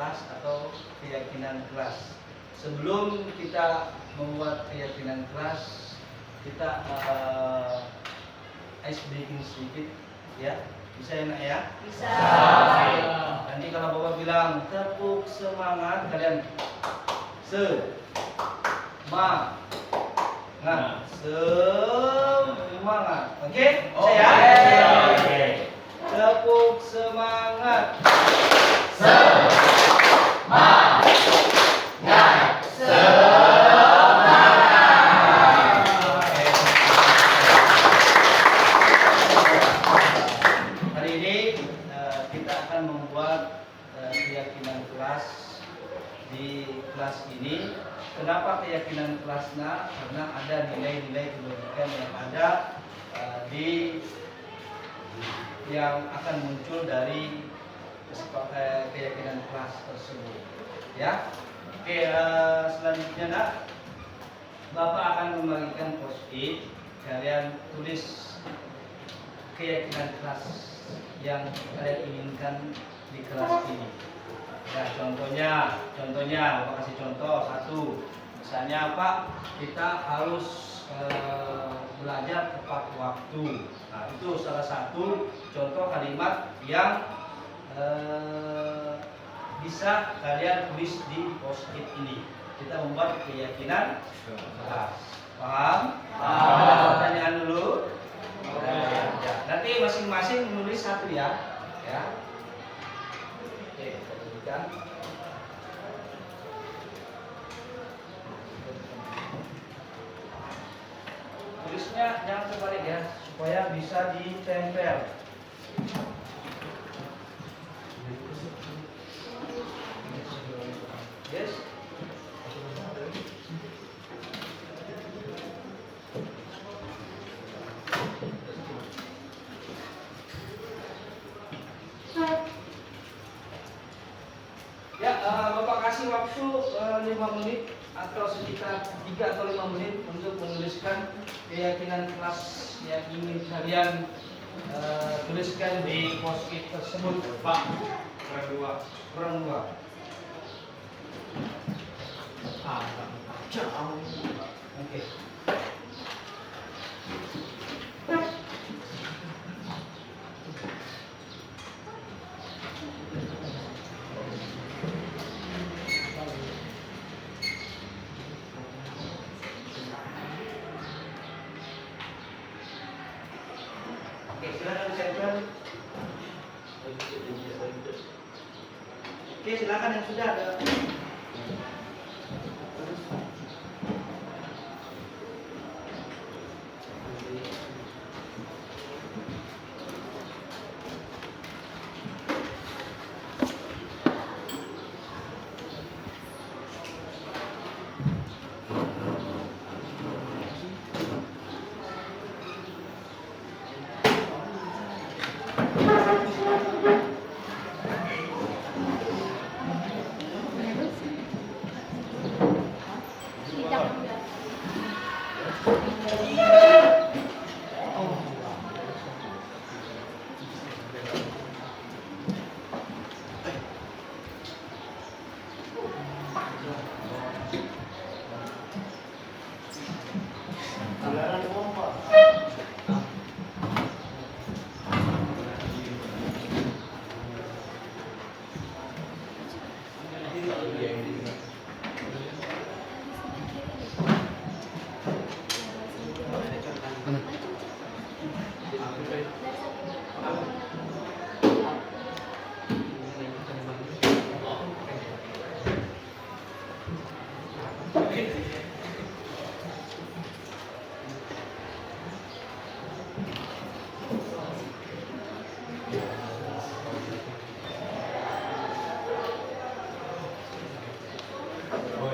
kelas atau keyakinan kelas. Sebelum kita membuat keyakinan kelas, kita ice breaking sedikit, ya. Bisa ya nak ya? Bisa. Nanti kalau bapak bilang tepuk semangat, kalian semangat, semangat. Oke? Saya. Tepuk semangat. Hari ini kita akan membuat keyakinan kelas di kelas ini. Kenapa keyakinan kelasnya? Karena ada nilai-nilai kebajikan yang ada di yang akan muncul dari keyakinan kelas tersebut, ya. Oke, selanjutnya nak, Bapak akan membagikan post-it. Kalian tulis keyakinan kelas yang kalian inginkan di kelas ini. Ya, contohnya, Bapak kasih contoh satu. Misalnya Pak, kita harus belajar tepat waktu. Nah, itu salah satu contoh kalimat yang bisa kalian tulis di post-it ini. Kita membuat keyakinan kelas. Paham? Ada pertanyaan dulu? Ya. Nanti masing-masing menulis satu ya. Oke, kita tunjukkan. Tulisnya jangan terbalik ya, supaya bisa ditempel. Yes. Ya, Bapak kasih waktu 5 menit atau sekitar 3 atau 5 menit untuk menuliskan keyakinan kelas yang ingin kalian tuliskan di post-it tersebut. Pak, kurang dua. Oke. Oke, silakan ditempel. Oke, silakan yang sudah ada.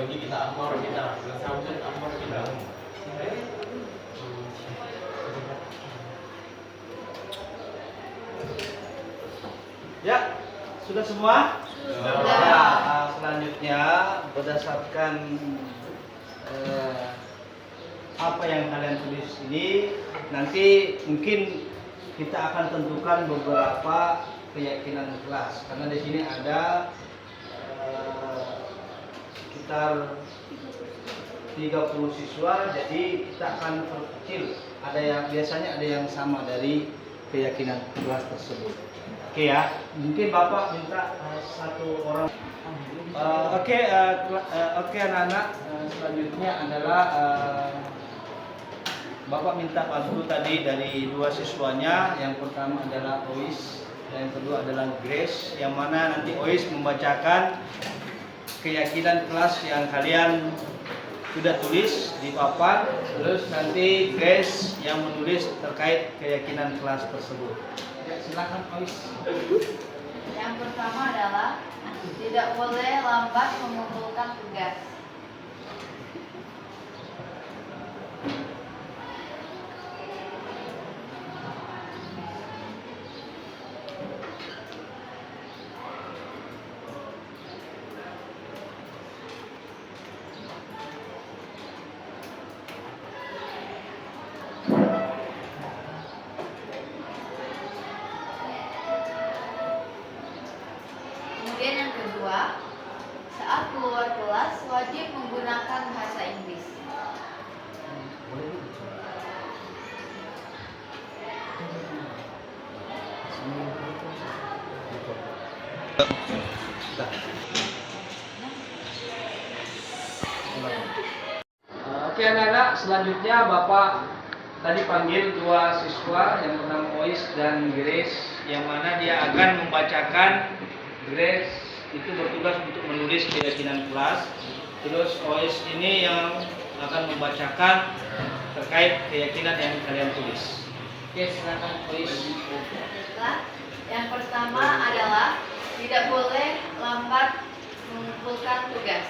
Ini kita ampor kita, sampai ampor kita. Ya, sudah semua? Sudah. Ya, selanjutnya berdasarkan apa yang kalian tulis ini, nanti mungkin kita akan tentukan beberapa keyakinan kelas, karena di sini ada sekitar 30 siswa, jadi kita akan perkecil. Ada yang biasanya ada yang sama dari keyakinan kelas tersebut. Oke ya, mungkin Bapak minta satu orang. Oke anak-anak, selanjutnya adalah Bapak minta bantu tadi dari dua siswanya. Yang pertama adalah Ois, dan yang kedua adalah Grace. Yang mana nanti Ois membacakan keyakinan kelas yang kalian sudah tulis di papan, terus nanti Grace yang menulis terkait keyakinan kelas tersebut. Ya, silakan Ois. Yang pertama adalah tidak boleh lambat mengumpulkan tugas. Kemudian yang kedua, saat keluar kelas wajib menggunakan bahasa Inggris. Oke anak-anak, selanjutnya Bapak tadi panggil dua siswa, yang pertama Ois dan Grace, yang mana dia akan membacakan. Grace itu bertugas untuk menulis keyakinan kelas, terus Ois ini yang akan membacakan terkait keyakinan yang kalian tulis. Oke, silakan Ois. Baiklah. Yang pertama adalah tidak boleh lambat mengumpulkan tugas.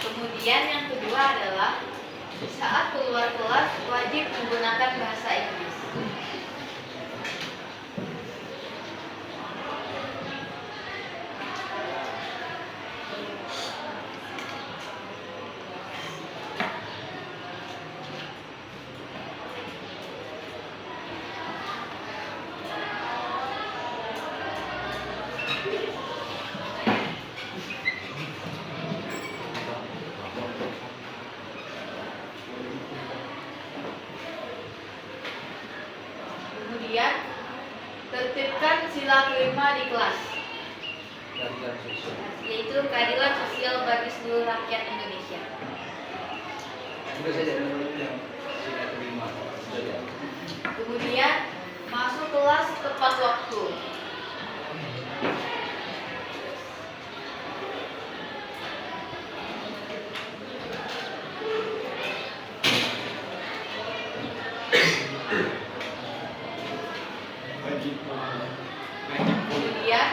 Kemudian yang kedua adalah saat keluar kelas wajib menggunakan bahasa Inggris. Kemudian tertibkan sila kelima di kelas, yaitu keadilan sosial bagi seluruh rakyat Indonesia. Sudah saja yang sila kelima. Kemudian masuk kelas tepat waktu. Kemudian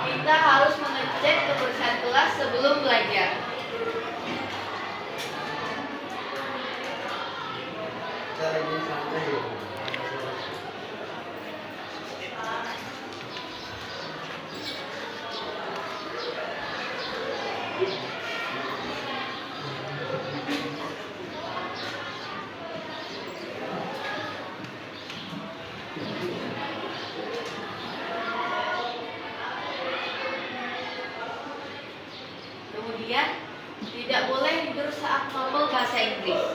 kita harus mengecek kebersihan kelas sebelum belajar. Kemudian tidak boleh tidur saat mapel bahasa Inggris.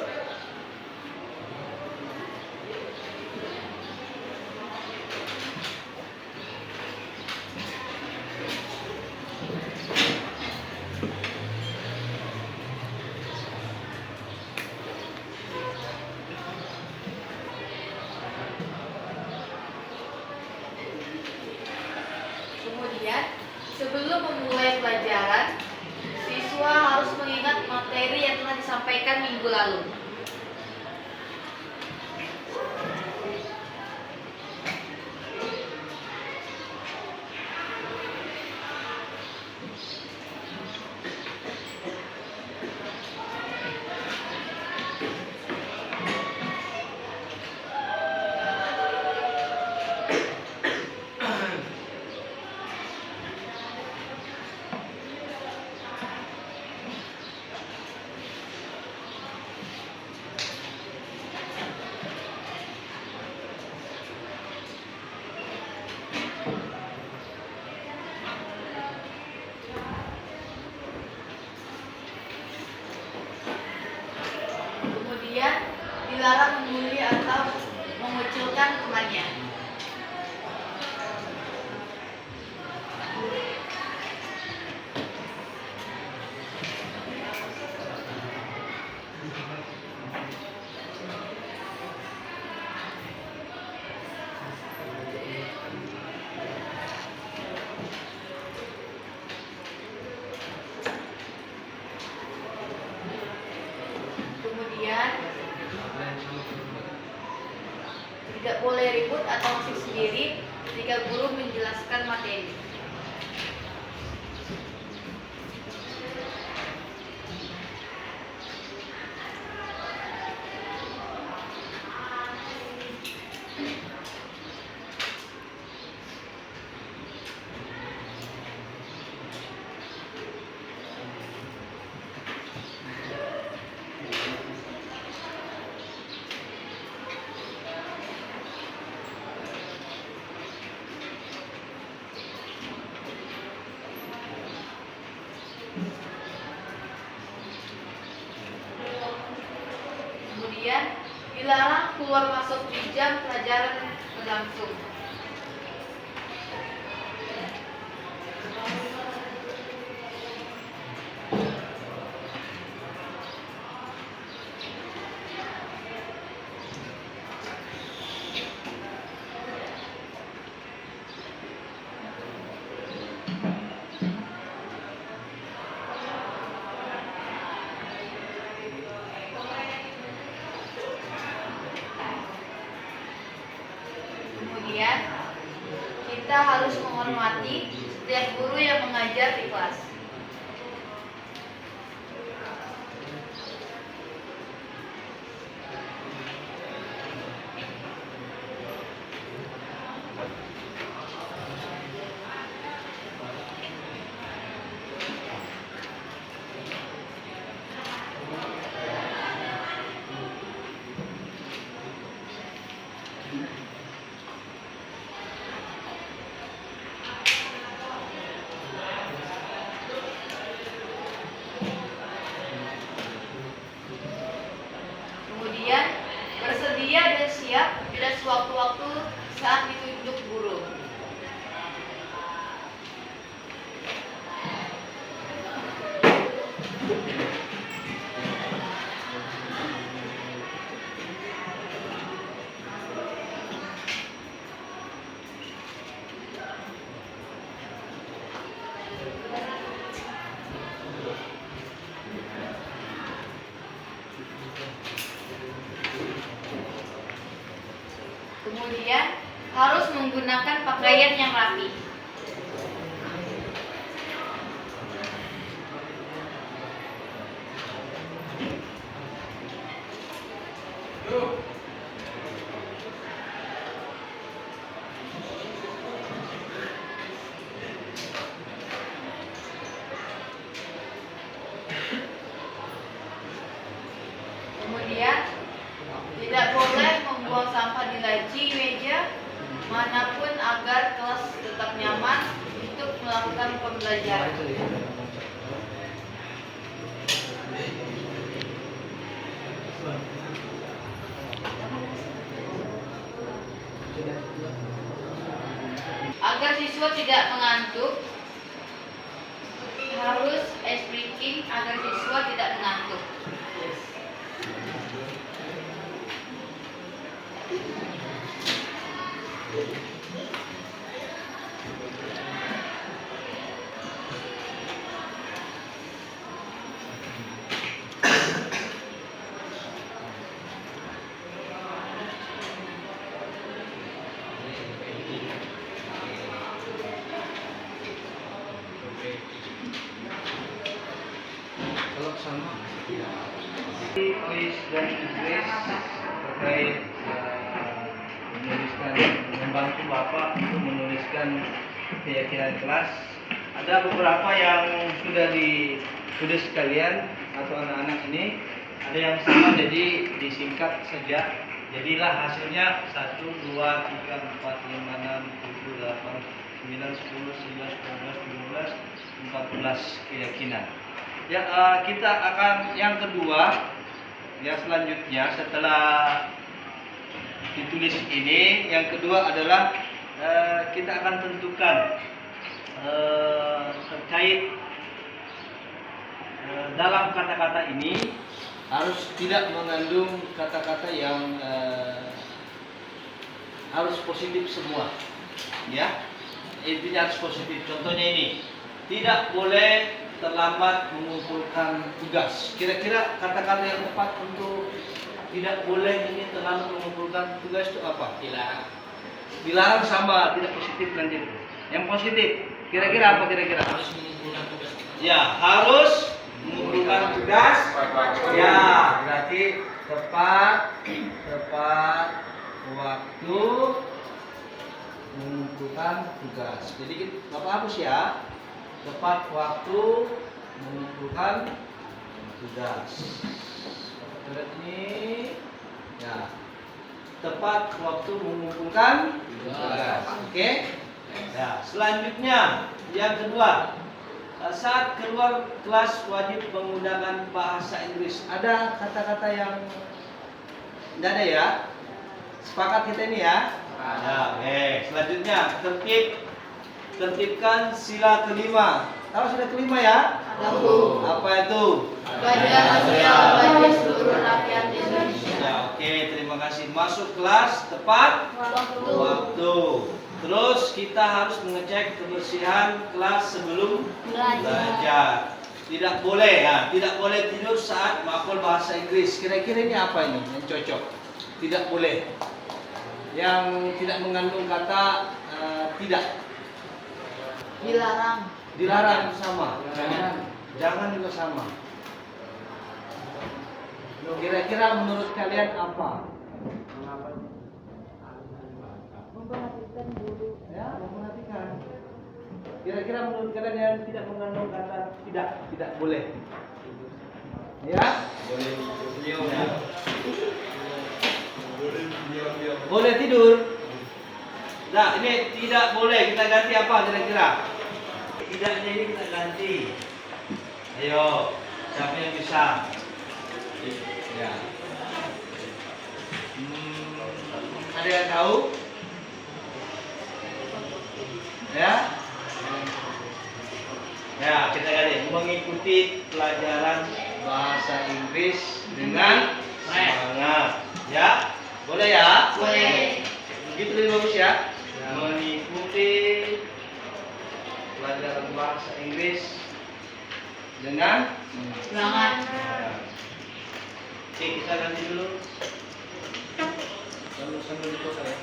Kemudian sebelum memulai pelajaran, siswa harus mengingat materi yang telah disampaikan minggu lalu. Kemudian dilarang membuli atau mengucilkan temannya. Kemudian tidak boleh ribut atau musik sendiri jika guru menjelaskan materi. Kemudian dilarang keluar masuk di jam pelajaran berlangsung. Kemudian kita harus menghormati setiap guru yang mengajar di kelas. Kemudian bersedia dan siap bila sewaktu-waktu saat ditunjuk guru. Kemudian harus menggunakan pakaian yang rapi. Kemudian tidak boleh membuang sampah di laci meja manapun agar kelas tetap nyaman untuk melakukan pembelajaran. Agar siswa tidak mengantuk, harus ice breaking agar siswa tidak mengantuk. Kalau sama tulis dan tulis terkait menuliskan, membantu Bapak untuk menuliskan keyakinan kelas. Ada beberapa yang sudah ditulis sekalian atau anak-anak ini, ada yang sama jadi disingkat saja. Jadilah hasilnya 1, 2, 3, 4, 5, 6, 7, 8, 9, 10, 11, 12, 13, 14 keyakinan. Ya, kita akan yang kedua yang selanjutnya setelah ditulis ini, yang kedua adalah kita akan tentukan terkait dalam kata-kata ini harus tidak mengandung kata-kata yang harus positif semua, ya. Intinya harus positif. Contohnya ini, tidak boleh terlambat mengumpulkan tugas. Kira-kira kata-kata yang tepat untuk tidak boleh ini terlambat mengumpulkan tugas itu apa? Dilarang. Dilarang sama, tidak positif nanti itu. Yang positif, kira-kira apa kira-kira? Harus mengumpulkan tugas. Ya, harus mengumpulkan tugas. Ya, berarti tepat waktu mengumpulkan tugas. Jadi Bapak hapus ya. Tepat waktu mengumpulkan tugas. Tugas ini ya. Tepat waktu mengumpulkan tugas. Oke? Ya, selanjutnya yang kedua, saat keluar kelas wajib menggunakan bahasa Inggris. Ada kata-kata yang tidak ada ya? Sepakat kita ini ya? Ada. Selanjutnya tertibkan sila kelima. Tahu sila kelima ya? Tahu. Apa itu? Belajar sosial bagi seluruh rakyat Indonesia. Ya, oke, terima kasih. Masuk kelas tepat waktu. Terus kita harus mengecek kebersihan kelas sebelum belajar. Tidak boleh ya, tidak boleh tidur saat mapel bahasa Inggris. Kira-kira ini apa ini yang cocok? Tidak boleh. Yang tidak mengandung kata tidak. Dilarang. Dilarang sama. Jangan juga sama. Kira-kira menurut kalian apa? Memperhatikan guru. Ya, memperhatikan. Kira-kira menurut kalian yang tidak mengandung kata tidak boleh. Ya? Boleh. Ya. Boleh tidur. Nah, ini tidak boleh. Kita ganti apa kira-kira? Tidaknya ini kita ganti. Ayo, siapa yang bisa? Ya. Ada yang tahu? Ya? Ya, kita ganti. Mengikuti pelajaran bahasa Inggris dengan semangat. Ya? Boleh ya? Boleh. Begitu lebih bagus ya? Mengikuti pelajaran bahasa Inggris dengan Semangat. Oke, kita ganti dulu. Sambil ditukar ya.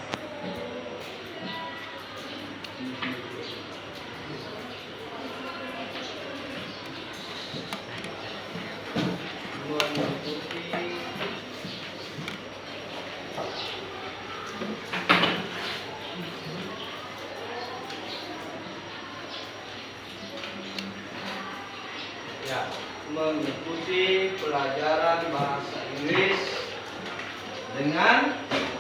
Ya, mengikuti pelajaran bahasa Inggris dengan semangat.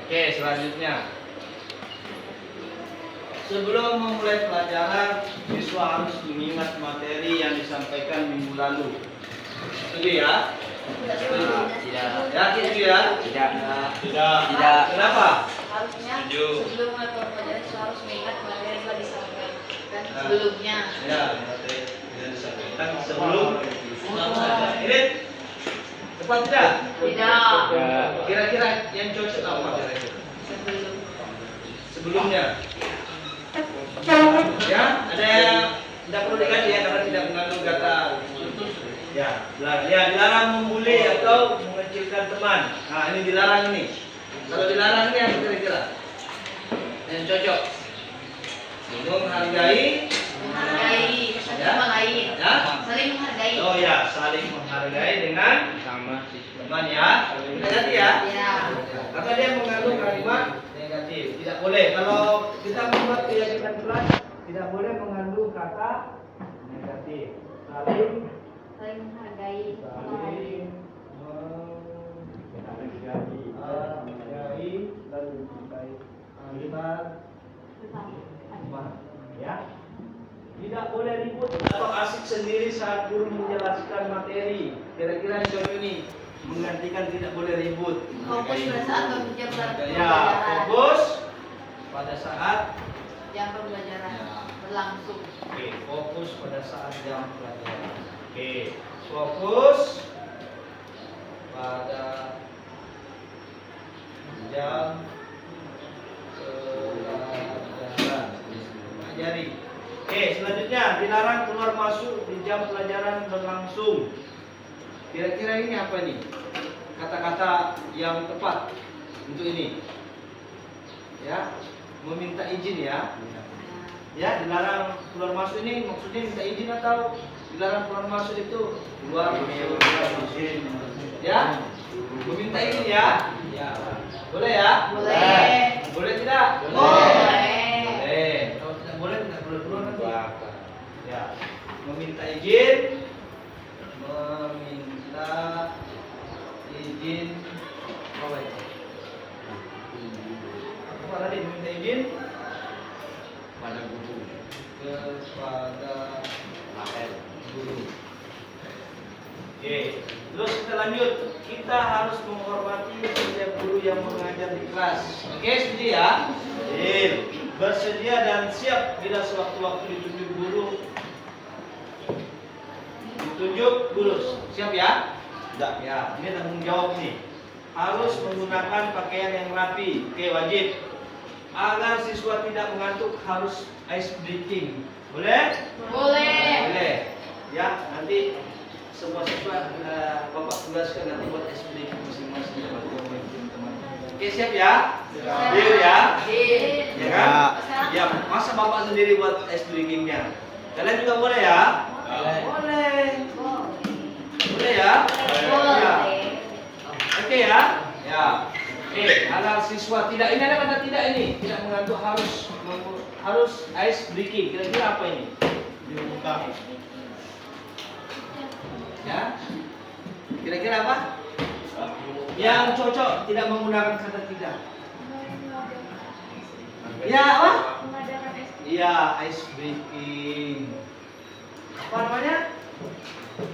Oke, selanjutnya. Sebelum memulai pelajaran, siswa harus mengingat materi yang disampaikan minggu lalu. Setuju ya? Tidak. Yakin itu ya? Tidak. Tidak. Kenapa? Harusnya Setuju. sebelum mulai pelajaran siswa harus mengingat materi yang telah disampaikan sebelumnya. Ya, materi yang disampaikan sebelum. Ini tepat tidak? Tidak. Kira-kira yang cocok apa kira-kira? Sebelum. Sebelumnya. Ya, ada yang tidak perlu diganti ya karena tidak mengandung kata. Ya, dilarang membuli atau mengecilkan teman. Nah, ini dilarang nih. Kalau dilarang ini apa kira-kira? Yang cocok. Menghargai. Menghargai. Sama lain. Ya. Saling menghargai. Oh ya, saling menghargai dengan Sama. teman ya. Kita ganti ya. Ya. Karena dia mengandung kalimat negatif. Tidak boleh. Kalau kita membuat keyakinan kelas, tidak boleh mengandung kata negatif. Saling Menghargai. menghargai dan mencintai antar teman. Ya. Tidak boleh ribut atau asik sendiri saat saat guru menjelaskan materi. Kira-kira contoh ini menggantikan tidak boleh ribut. Fokus pada saat jam pelajaran. Ya, fokus pada saat Jam pembelajaran Ya. berlangsung. Oke, fokus pada saat jam pelajaran. Oke, fokus pada jam pelajaran. Pelajari. Oke, selanjutnya dilarang keluar masuk di jam pelajaran berlangsung. Kira-kira ini apa nih? Kata-kata yang tepat untuk ini. Ya, meminta izin ya. Ya, dilarang keluar masuk ini maksudnya minta izin atau dilarang keluar masuk itu keluar masuk izin. Ya, meminta izin ya. Ya, boleh ya? Boleh. Boleh tidak? Boleh. Boleh. Kalau tidak boleh tidak boleh keluar nanti. Ya, meminta izin. Meminta izin. Apa itu? Apa tadi meminta izin? Pada guru. Kepada Mahal. guru. Oke, terus kita lanjut. Kita harus menghormati setiap guru yang mengajar di kelas. Oke, setuju ya? Bersedia dan siap bila sewaktu-waktu ditunjuk guru. Siap ya? Tidak. Ya, ini tanggung jawab nih. Harus menggunakan pakaian yang rapi. Oke, wajib. Agar siswa tidak mengantuk harus ice breaking. Boleh? Boleh. Boleh. Ya, nanti semua siswa Bapak tugaskan nanti buat ice breaking masing-masing ya, buat teman-teman. Oke, siap ya? Deal ya? Ya kan? Ya, masa Bapak sendiri buat ice breakingnya? Kalian juga boleh ya? Boleh. Boleh ya? Ya. Oke ya? Ya. Oke, agar siswa tidak ini ada kata tidak ini, tidak mengantuk harus ice breaking. Kira-kira apa ini? Dibuka. Ya. Kira-kira apa? Yang cocok tidak menggunakan kata tidak. Ya, apa? Iya, ice breaking. Apa namanya?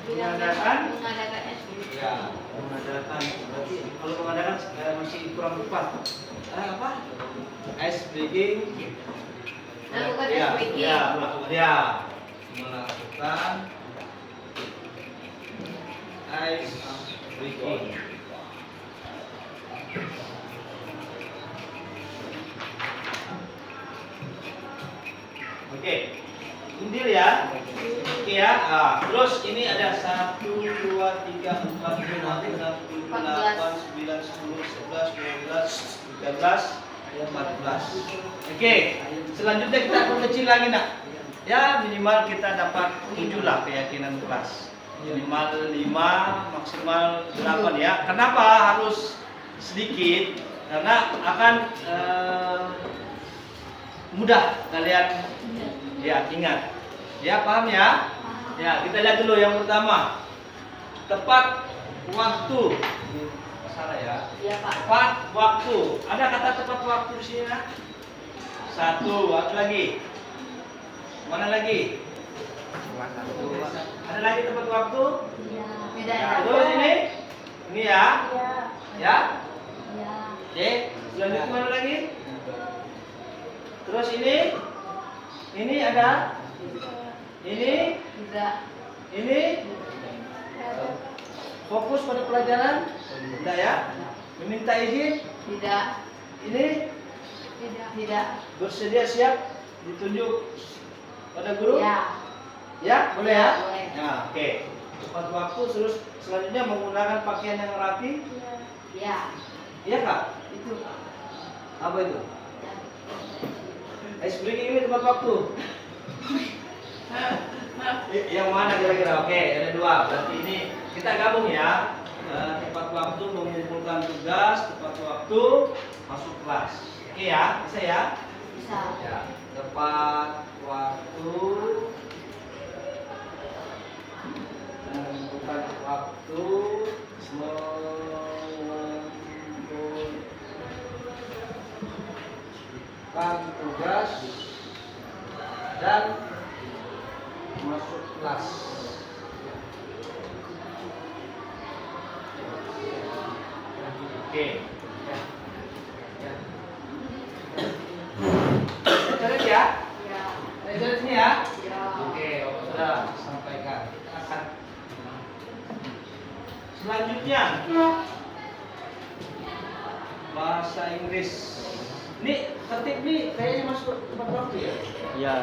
Mengadakan. Ya, mengadakan. Berarti kalau mengadakan masih kurang tepat. Apa? Ice breaking. Melakukan Ya, ice breaking. ya, melakukan ice breaking. Oke, indir ya. Oke ya. Terus ini ada 1, 2, 3, 4, 5, 6, 7, 8, 9, 10, 11, 12, 13, 14. Oke, selanjutnya kita perkecil lagi nak. Ya minimal kita dapat 7 lah keyakinan kelas. Minimal 5, maksimal 8 ya. Kenapa harus sedikit? Karena akan mudah kalian ya ingat. Ya paham ya? Ya kita lihat dulu yang pertama. Tepat waktu. Ini salah ya. Iya, Pak. Tepat waktu. Ada kata tepat waktu di sini nak? 1, ada lagi. Mana lagi? Ada lagi tepat waktu? Tidak. Terus ini ya. Ya. Oke, selanjutnya mana lagi? Terus ini ada? Ini? Tidak. Ini? Fokus pada pelajaran? Tidak ya? Meminta izin? Tidak. Ini? Tidak. Bersedia siap ditunjuk pada guru? Ya. Ya, boleh ya? Boleh. Ya, oke. Tepat waktu, terus selanjutnya menggunakan pakaian yang rapi? Ya. Iya kak? Itu. Apa itu? Ice breaking ini tepat waktu. Yang mana kira-kira? Oke, ada 2. Berarti ini kita gabung ya. Tepat waktu mengumpulkan tugas, tepat waktu masuk kelas. Oke ya, bisa ya? Bisa. Ya, tepat waktu mengumpulkan waktu mengumpulkan tugas dan masuk kelas. Oke. Ya. Ya. Catat ya. Ya. Catat sini ya. Ya. Oke, Bapak sudah sampaikan. Kita akan selanjutnya bahasa Inggris. Ini tertib nih kayaknya masuk tempat waktu ya. Iya.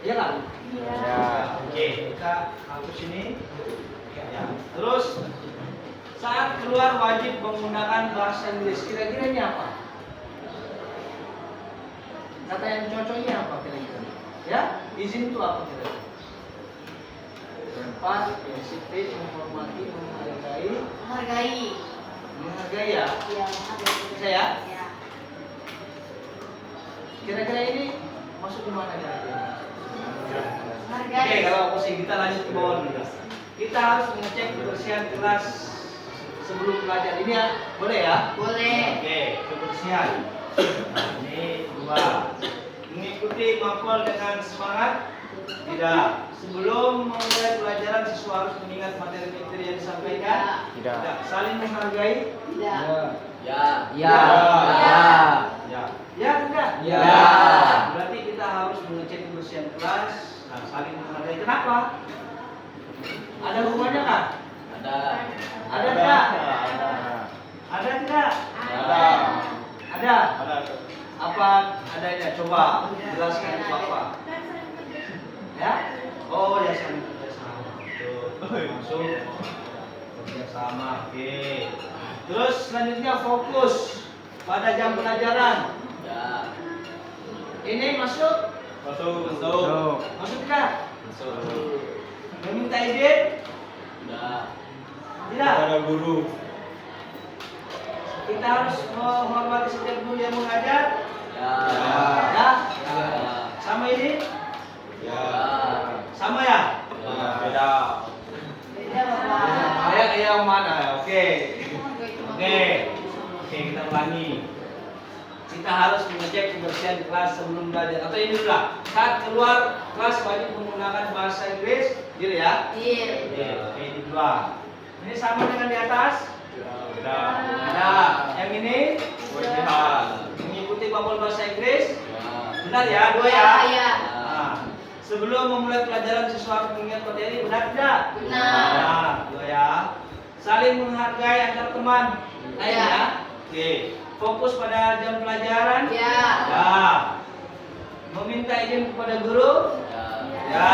Iya kan? Ya. Oke, kita hapus ini. Ya. Terus saat keluar wajib menggunakan bahasa Inggris. Kira-kira ini apa? Kata yang cocoknya apa kira-kira? Ya, izin itu apa kira-kira? Tempat, prinsip, menghormati, menghargai. Menghargai. Menghargai ya? Ya, menghargai. Bisa ya? Ya. Kira-kira ini masuk di mana kira-kira? Menghargai. Oke, kalau pusing kita lanjut ke bawah dulu. Kita harus mengecek kebersihan kelas sebelum belajar. Ini ya, boleh ya? Boleh. Oke, kebersihan. Ini dua. Mengikuti mapel dengan semangat. Tidak. Sebelum memulai pelajaran siswa harus mengingat materi-materi yang disampaikan. Tidak. Saling menghargai. Tidak. Ya. Ya. Ya. Ya enggak? Ya. Berarti kita harus mengecek kebersihan kelas. Nah, saling menghargai. Kenapa? Ada hubungannya kan? Ada. Ada enggak? Ada. Ada enggak? Ada. Ada. Ada. Apa adanya? Coba jelaskan ke Bapak. Ya? Oh, ya saling kerjasama. Betul. Masuk. Kerjasama. Oke. Terus selanjutnya fokus pada jam pelajaran. Ya. Ini masuk? Masuk. Masuk. Masuk enggak? Masuk. Meminta izin? Tidak. Tidak. Ada guru. Kita harus menghormati setiap guru yang mengajar. Ya. Ya? Ya. Sama ini? Ya. Sama ya? Ya. Beda. Beda, Bapak. Yang mana? Oke. Menghargai teman. Oke. Oke, kita ulangi. Kita harus mengecek kebersihan kelas sebelum belajar. Atau ini dulu lah. Saat keluar kelas wajib menggunakan bahasa Inggris. Gitu ya? Iya. Oke, ini dua. Ini sama dengan di atas? Beda. Ada. Yang ini? Kewajiban. Mengikuti mapel bahasa Inggris. Ya. Benar ya? Dua ya? Iya. Nah, sebelum memulai pelajaran siswa harus mengingat materi. Benar tidak? Benar. Nah, dua ya. Saling menghargai antar teman. Lain Ya. ya? Oke. Fokus pada jam pelajaran. Ya. Ya. Meminta izin kepada guru. Ya. Ya.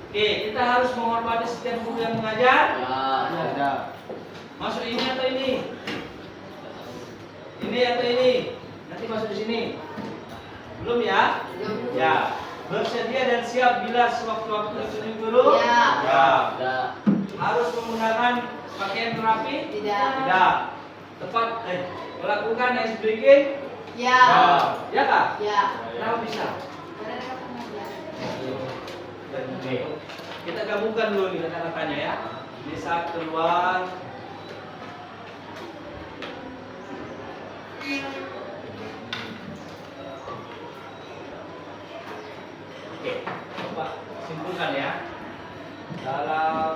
Oke, kita harus menghormati setiap guru yang mengajar. Ya. Masuk ini atau ini? Ini atau ini? Nanti masuk di sini. Belum ya? Belum. Ya. Bersedia dan siap bila sewaktu-waktu ditunjuk guru? Ya. Ya. Ya. Harus menggunakan pakaian rapi? Tidak. Tidak. Tepat melakukan as breaking? Ya. Ya kak? Ya. Kenapa bisa? Karena mereka pengajar. Oke. Kita gabungkan dulu nih kata-katanya ya. Ini saat keluar. Oke, coba simpulkan ya. Dalam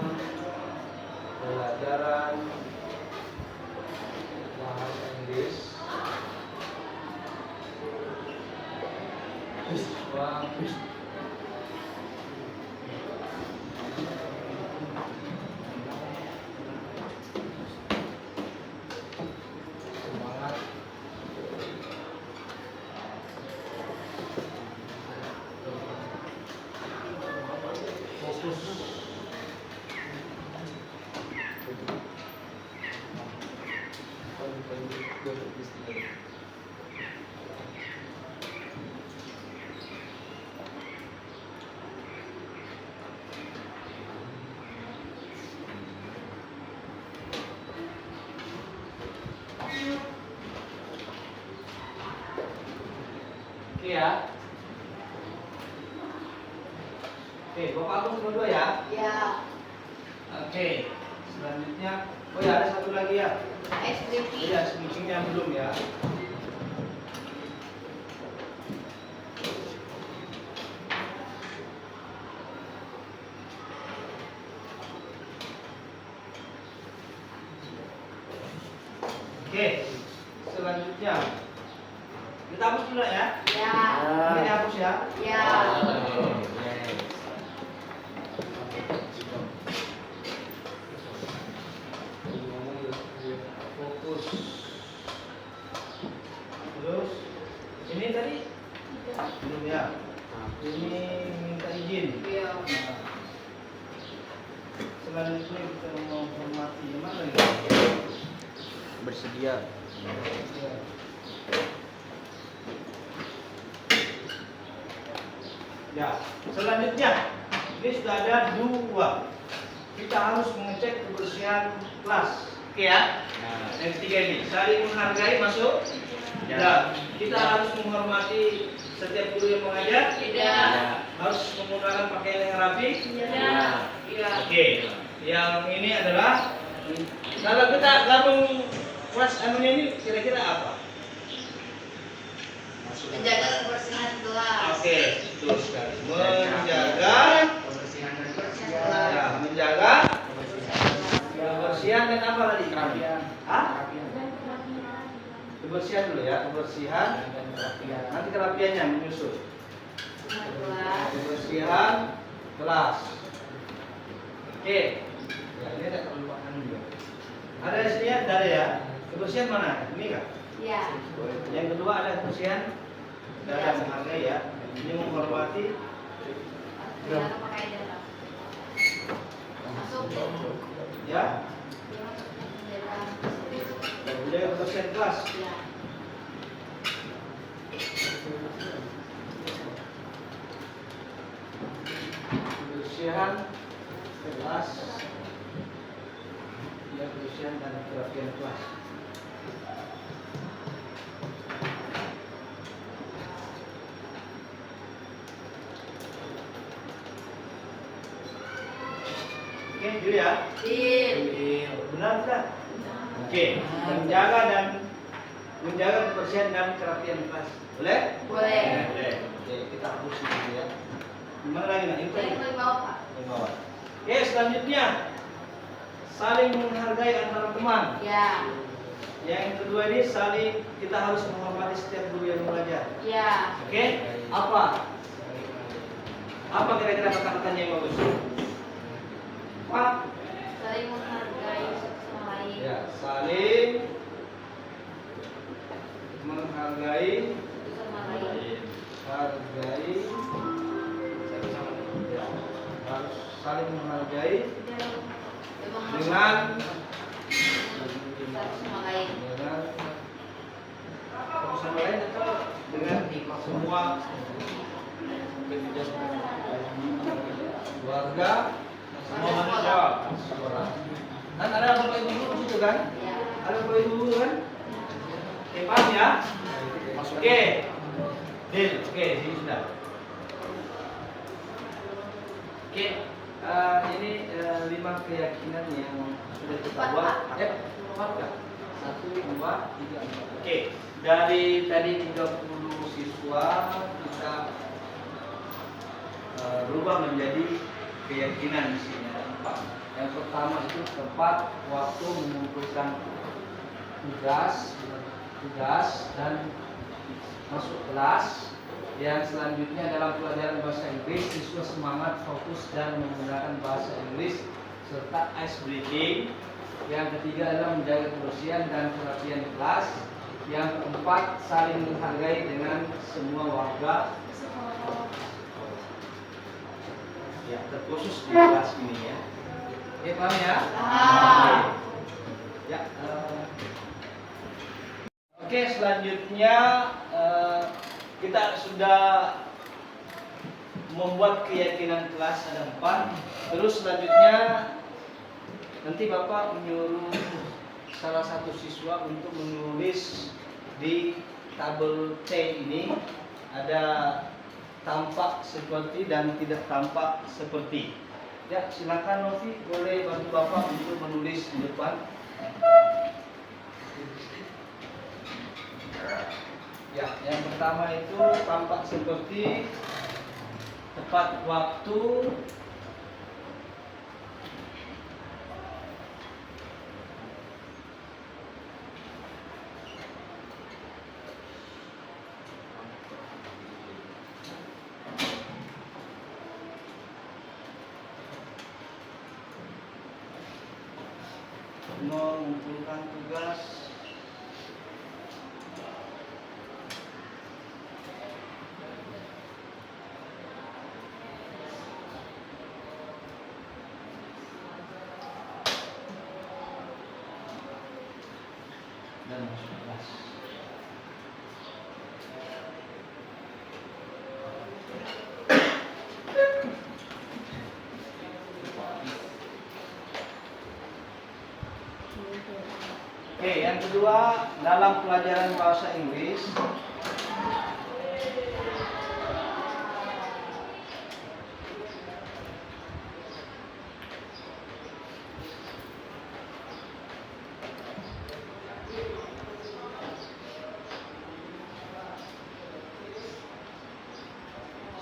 pelajaran bahasa Inggris, siswa semangat fokus Oke ya. Oke, Bapak aku semua dua ya. Ya. Oke. Selanjutnya, oh ya ada satu lagi ya. SDP. Iya, speakingnya belum ya. Oke, selanjutnya kita hapus dulu ya. Ya. Ini dihapus ya. Ya. Fokus. Terus ini tadi belum ya. Ini minta izin. Iya. Nah, selanjutnya kita mau hormati mana ini? Bersedia. Ya, selanjutnya ini sudah ada dua. Kita harus mengecek kebersihan kelas. Oke ya. Nah, yang ketiga ini saling menghargai masuk. Ya, kita harus menghormati setiap guru yang mengajar. Tidak. Harus menggunakan pakaian yang rapi. Tidak. Iya. Oke, yang ini adalah kalau kita gabung kelas anunya ini kira-kira apa? Menjaga kebersihan kelas. Oke, betul sekali. Menjaga, ya, menjaga kebersihan dan apa tadi? Kerapian. Hah? Kebersihan dulu ya, kebersihan dan kerapian. Nanti kerapiannya menyusul. Kelas. Kebersihan kelas. Oke. Ya, ini ada kelupaan juga. Ada istrinya ada ya. Kebersihan mana? Ini kah? Iya. Yang kedua ada kebersihan dada menghargai ya. Ini menghormati. Jangan pakai data. Masuk. Ya. Menjaga Menjaga kebersihan kelas. Iya. Kebersihan kelas. Ya, kebersihan dan kerapian kelas. Oke, dulu ya. Deal. Benar tidak? Oke, menjaga kebersihan dan kerapian kelas. Boleh? Boleh. Boleh. Oke, kita hapus dulu ya. Gimana lagi nak? Ini tadi. Yang paling bawah, Pak. Di bawah. Oke, selanjutnya saling menghargai antara teman. Ya. Yang kedua ini saling kita harus menghormati setiap guru yang mengajar. Ya. Oke? Apa? Apa kira-kira kata-katanya yang bagus? Pak? Saling menghargai satu sama lain. Ya, saling menghargai, Satu sama lain. hargai, ya, harus saling menghargai dengan Satu sama lain. satu sama lain atau dengan semua keluarga, semua manusia. Kan ada bapak ibu guru situ kan? Ya. Ada bapak ibu guru kan? Oke, paham ya? Oke. Deal. Oke, sini sudah. Oke, ini 5 keyakinan yang sudah kita buat. Ya, 4 ya? 1, 2, 3, 4. Oke, dari tadi 30 siswa kita rubah menjadi keyakinan di sini ada 4. Yang pertama itu tepat waktu mengumpulkan tugas dan masuk kelas. Yang selanjutnya dalam pelajaran bahasa Inggris siswa semangat, fokus dan menggunakan bahasa Inggris serta ice breaking. Yang ketiga adalah menjaga kebersihan dan kerapian kelas. Yang keempat saling menghargai dengan semua warga. Ya, terkhusus di kelas ini ya. Oke, paham ya? Paham. Ya. Oke, selanjutnya kita sudah membuat keyakinan kelas ada 4. Terus selanjutnya nanti Bapak menyuruh salah satu siswa untuk menulis di tabel C ini ada tampak seperti dan tidak tampak seperti. Ya, silakan Novi, boleh bantu Bapak untuk menulis di depan. Ya, yang pertama itu tampak seperti tepat waktu, mengumpulkan tugas dan masuk kelas. Oke, yang kedua dalam pelajaran bahasa Inggris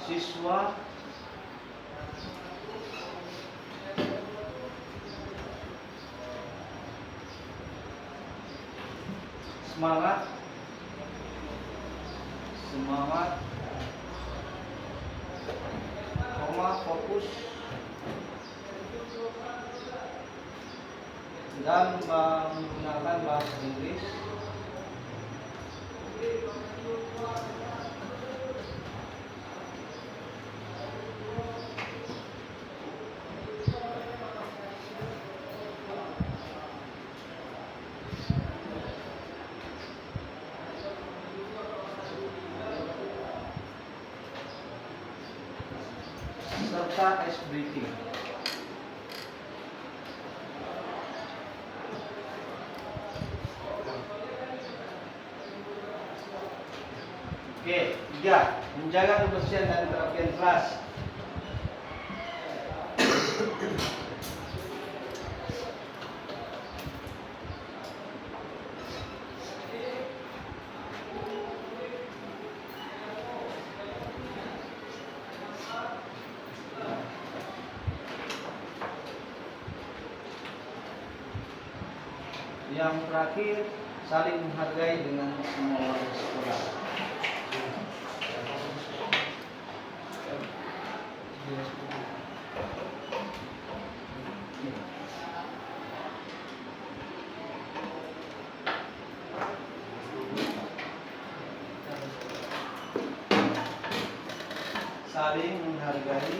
siswa semangat fokus dan menggunakan bahasa Inggris serta ice breathing. Oke, 3. Menjaga kebersihan dan kerapian kelas. Yang terakhir, saling menghargai dengan semua warga sekolah. Saling menghargai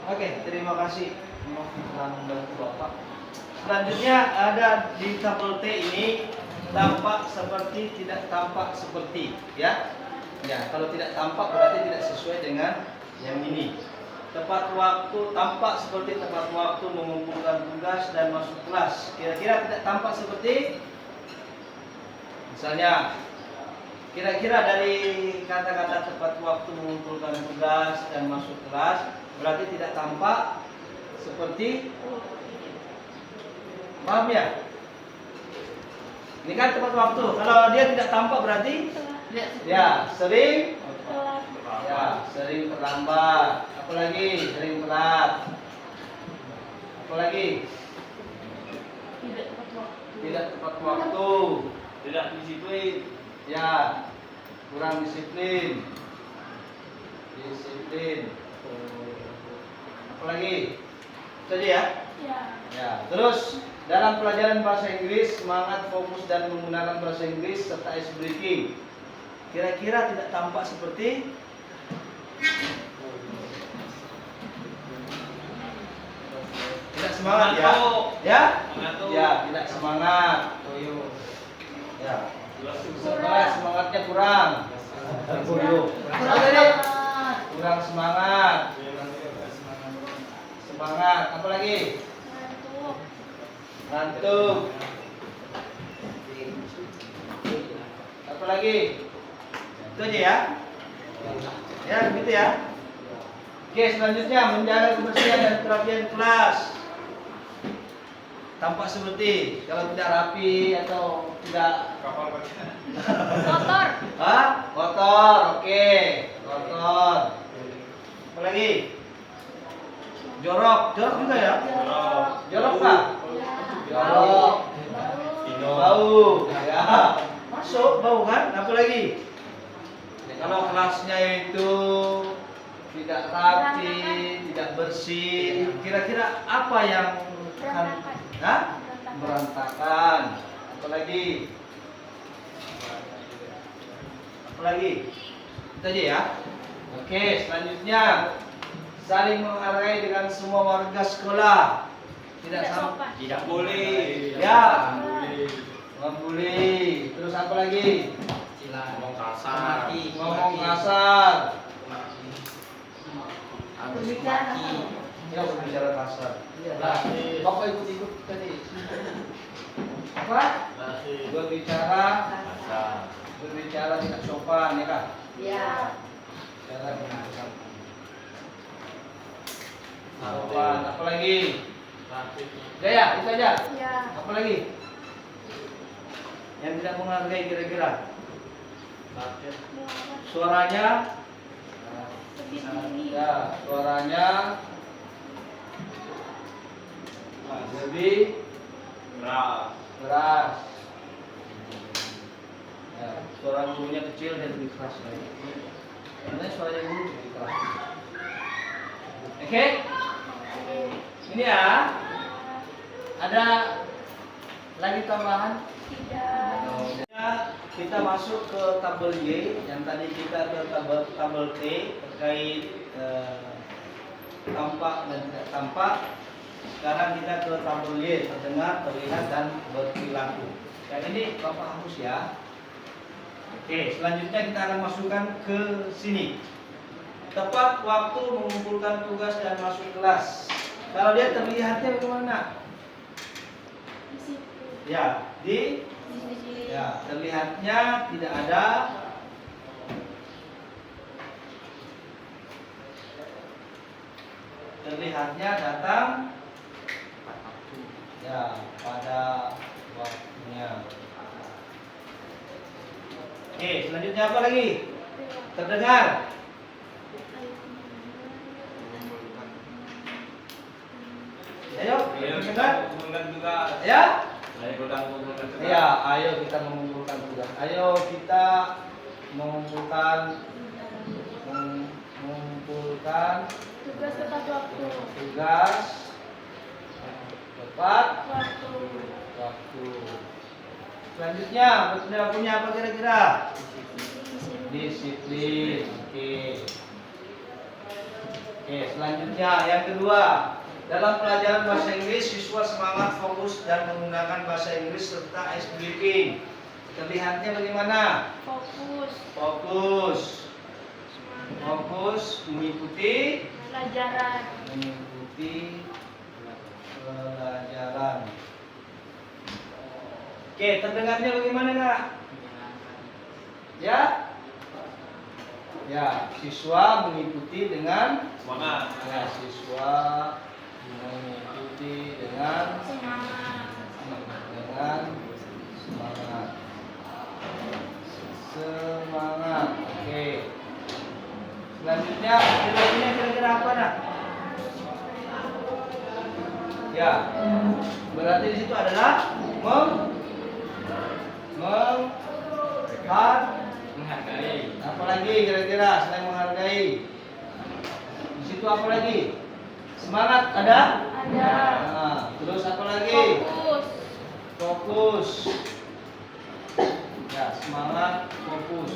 Oke, terima kasih telah membantu Bapak. Selanjutnya ada di tabel T ini tampak seperti, tidak tampak seperti, ya. Ya, kalau tidak tampak berarti tidak sesuai dengan yang ini. Tepat waktu, tampak seperti tepat waktu mengumpulkan tugas dan masuk kelas. Kira-kira tidak tampak seperti, misalnya, kira-kira dari kata-kata tepat waktu mengumpulkan tugas dan masuk kelas berarti tidak tampak seperti, paham ya? Ini kan tepat waktu. Kalau dia tidak tampak berarti ya sering, ya sering terlambat. Apalagi sering telat. Apalagi tidak tepat waktu, tidak disiplin. Ya, kurang disiplin. Apalagi saja ya? Ya. Terus dalam pelajaran bahasa Inggris, semangat, fokus dan menggunakan bahasa Inggris serta ice breaking. Kira-kira tidak tampak seperti tidak semangat ya? Ya? Ya, tidak semangat. Ya. Semangatnya kurang. kurang semangat. Semangat. Apa lagi? Ngantuk. Apa lagi? Itu aja ya. Ya, begitu ya. Oke, selanjutnya menjaga kebersihan dan kerapian kelas. Tampak seperti kalau tidak rapi atau tidak Kotor. Hah? Kotor. Oke, kotor. Apa lagi? Jorok. Jorok juga ya? Jorok Pak? Jorok. Bau. Ya. Masuk bau kan? Apa lagi? Kalau kelasnya itu tidak rapi, tidak bersih, kira-kira apa yang akan berantakan? Apa lagi? Apa lagi? Itu aja ya. Oke, selanjutnya saling menghargai dengan semua warga sekolah. Tidak sama. Tidak boleh. Ya. Membuli. Terus apa lagi? Ngomong kasar. Ngomong kasar. Berbicara. Ya, berbicara kasar. Lah, Bapak ikut-ikut tadi. Apa? Berbicara tidak sopan, ya kan? Ya. Bicara tidak sopan. Apa lagi? Ya, itu aja. Ya. Apa lagi? Yang tidak menghargai kira-kira? Suaranya? Ya, suaranya lebih keras. Ya, suara gurunya kecil dan lebih keras lagi. Karena suaranya guru lebih keras. Oke? Ini ya. Ada lagi tambahan? Kita masuk ke tabel Y. Yang tadi kita ke tabel T terkait tampak dan tidak tampak. Sekarang kita ke tabel Y, terdengar, terlihat, dan berperilaku. Yang ini Bapak hapus ya. Oke, selanjutnya kita akan masukkan ke sini. Tepat waktu mengumpulkan tugas dan masuk kelas. Kalau dia terlihatnya bagaimana? Ya, ya, terlihatnya tidak ada. Terlihatnya datang ya pada waktunya. Oke, selanjutnya apa lagi? Terdengar. Ayo, terdengar. Ya? Ya, ayo kita mengumpulkan tugas. Ayo kita mengumpulkan Tugas tepat waktu. tugas tepat waktu. Selanjutnya, punya apa kira-kira? Disiplin. Oke. Oke, selanjutnya yang kedua. Dalam pelajaran bahasa Inggris, siswa semangat, fokus, dan menggunakan bahasa Inggris serta ice breaking. Terlihatnya bagaimana? Fokus, mengikuti Pelajaran. pelajaran. Oke, terdengarnya bagaimana Kak? Ya? Ya, siswa mengikuti dengan Semangat. ya, siswa mengikuti dengan Semangat. semangat. Oke. Selanjutnya perilakunya kira-kira apa nak? Ya, berarti di situ adalah Menghargai. apa lagi kira-kira selain menghargai? Di situ apa lagi? Semangat ada? Ada. Nah, terus apa lagi? Fokus. Ya, semangat, fokus.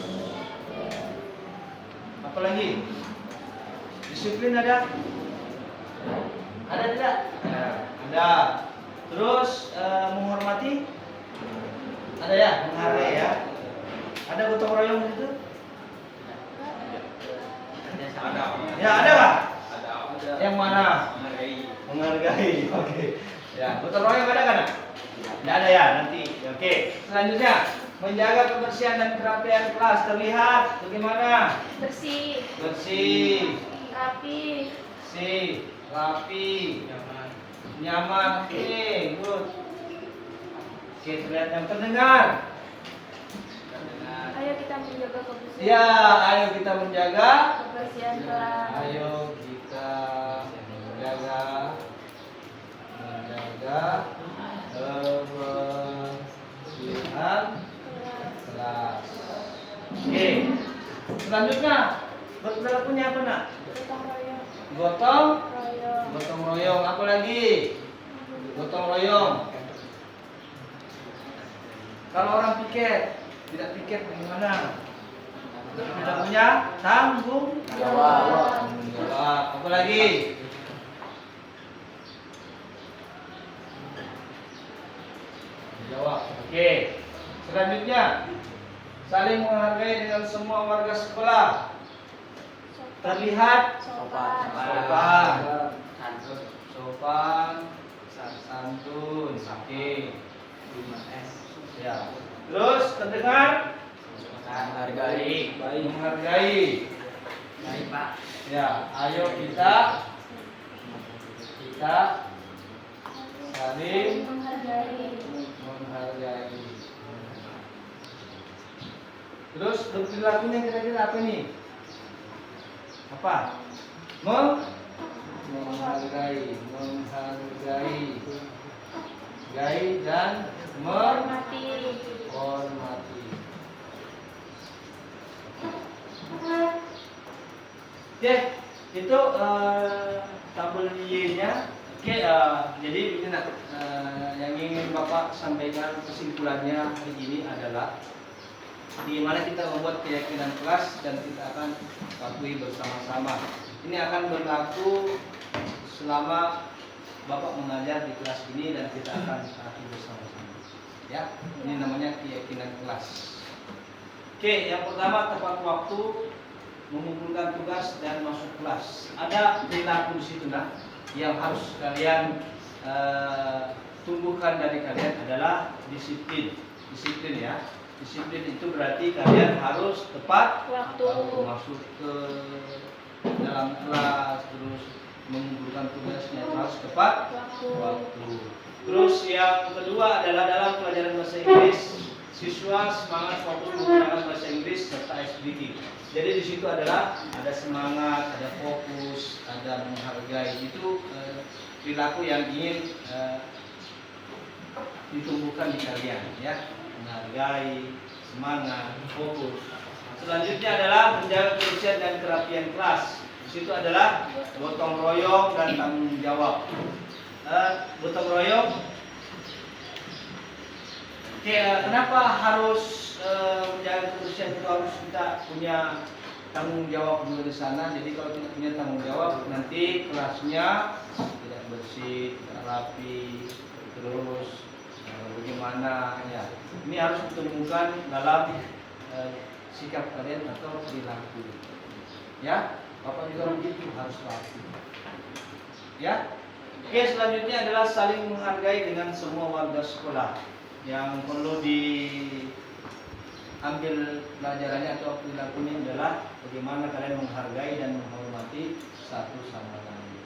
Apa lagi? Disiplin ada? Ada tidak? Ada. Terus menghormati? Ada ya? Menghargai ya? Ada gotong royong di situ? Ada. Ya, ada nggak? Ada. Yang mana? Menghargai. Menghargai. Oke. Ya, gotong royong ada kan? Tidak ada ya, nanti. Oke. Selanjutnya, menjaga kebersihan dan kerapian kelas. Terlihat bagaimana? Bersih, Bersih, rapi, bersih, rapi, Nyaman. nyaman. Oke, good. Oke, terlihat yang terdengar. ayo kita menjaga kebersihan. Ya, ayo kita menjaga. Kebersihan kelas. Ayo kita menjaga kebersihan kelas. Oke. Selanjutnya, berlakunya apa nak? Gotong royong. Gotong, Royong. gotong royong. Apa lagi? Gotong royong. Kalau orang piket, tidak piket bagaimana? Tidak punya tanggung Jawab. Tanggung jawab. Apa lagi? Jawab. Oke. Selanjutnya, saling menghargai dengan semua warga sekolah. Terlihat Sopan. sopan, sopan, santun. Oke. Ya. Terus terdengar Menghargai. menghargai. Baik, Pak. Ya, ayo kita saling Menghargai. menghargai. Terus perilakunya kira-kira apa nih? Apa? Menghargai, gai dan Hormati. menghormati. Oke, itu tabel Y-nya. Oke, jadi ini yang ingin Bapak sampaikan kesimpulannya hari ini adalah di mana kita membuat keyakinan kelas dan kita akan patuhi bersama-sama. Ini akan berlaku selama Bapak mengajar di kelas ini dan kita akan patuhi bersama-sama. Ya, ini namanya keyakinan kelas. Oke, yang pertama tepat waktu, mengumpulkan tugas dan masuk kelas. Ada perilaku di situ nah, yang harus kalian tumbuhkan dari kalian adalah disiplin. Disiplin ya. Disiplin itu berarti kalian harus tepat Waktu. masuk ke dalam kelas, terus mengumpulkan tugasnya itu harus tepat waktu. Terus yang kedua adalah dalam pelajaran bahasa Inggris, siswa semangat fokus menggunakan bahasa Inggris serta SBT. Jadi di situ adalah ada semangat, ada fokus, ada menghargai. Itu perilaku yang ingin ditumbuhkan di kalian, ya. Menghargai, semangat, fokus. Selanjutnya adalah menjaga kebersihan dan kerapian kelas. Di situ adalah gotong royong dan tanggung jawab. Gotong royong. Oke, kenapa harus menjaga kebersihan itu harus kita punya tanggung jawab juga di sana. Jadi kalau tidak punya tanggung jawab nanti kelasnya tidak bersih, tidak rapi, terus bagaimana ya. Ini harus ditemukan dalam sikap kalian atau perilaku. Ya, Bapak juga begitu harus rapi. Ya. Oke, selanjutnya adalah saling menghargai dengan semua warga sekolah. Yang perlu diambil pelajarannya atau perilakunya adalah bagaimana kalian menghargai dan menghormati satu sama lain.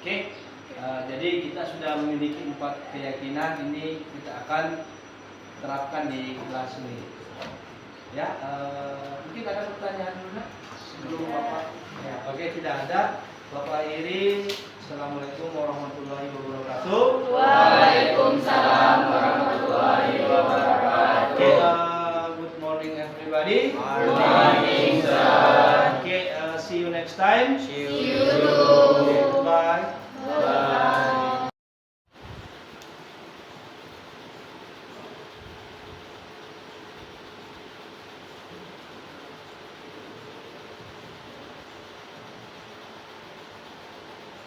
Oke, jadi kita sudah memiliki 4 keyakinan, ini kita akan terapkan di kelas ini. Ya, mungkin ada pertanyaan dulu sebelum Bapak. Ya, oke, tidak ada. Bapak Iri, Assalamualaikum warahmatullahi wabarakatuh. Waalaikumsalam warahmatullahi wabarakatuh. Okay, good morning everybody. Morning, sir. Okay, see you next time. See you too. Okay, bye. Bye.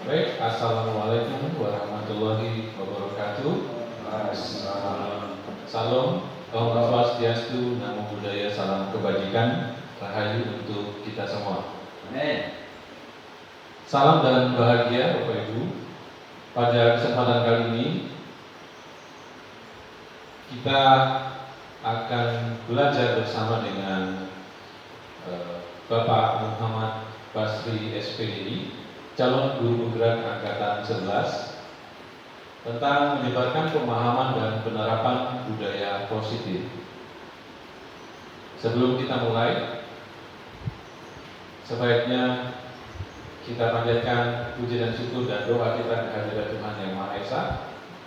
Baik, Assalamualaikum warahmatullahi wabarakatuh. Salam, Om Swastiastu, Namo Buddhaya, salam kebajikan, rahayu untuk kita semua. Amin. Salam dan bahagia Bapak Ibu. Pada kesempatan kali ini kita akan belajar bersama dengan Bapak Muhammad Basri SPDI, calon guru penggerak angkatan 11, tentang menyebarkan pemahaman dan penerapan budaya positif. Sebelum kita mulai, sebaiknya kita panjatkan puji dan syukur dan doa kita kehadirat Tuhan Yang Maha Esa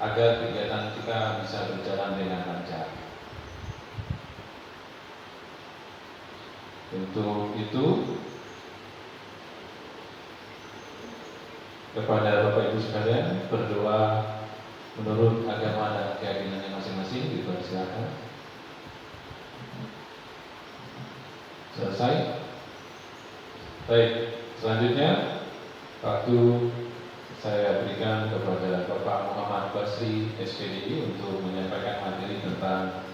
agar kegiatan kita bisa berjalan dengan lancar. Untuk itu, kepada Bapak Ibu sekalian berdoa menurut agama dan keyakinannya masing-masing, dipersilakan. Selesai. Baik, selanjutnya waktu saya berikan kepada Bapak Muhammad Basri SPDI untuk menyampaikan materi tentang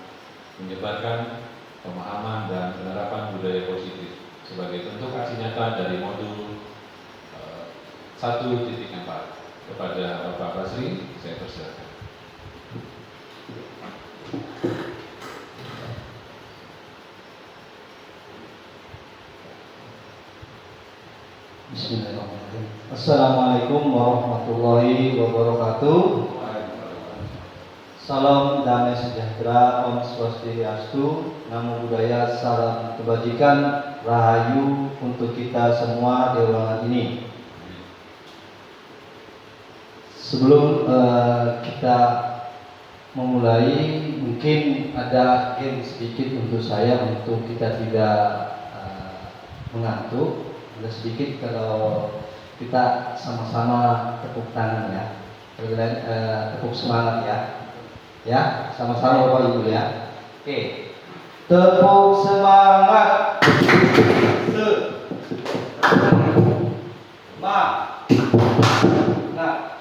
menyebarkan pemahaman dan penerapan budaya positif sebagai bentuk aksi nyata dari modul 1.4. Kepada Bapak Basri, saya persilakan. Bismillahirrahmanirrahim. Assalamualaikum warahmatullahi wabarakatuh. Salam damai sejahtera, Om Swastiastu, Namo Buddhaya, salam kebajikan, rahayu untuk kita semua di ruangan ini. Sebelum kita memulai, mungkin ada game sedikit untuk saya untuk kita tidak mengantuk. Ada sedikit kalau kita sama-sama tepuk tangan ya, tepuk semangat ya. Ya, sama-sama Bapak Ibu ya. Oke. Tepuk semangat.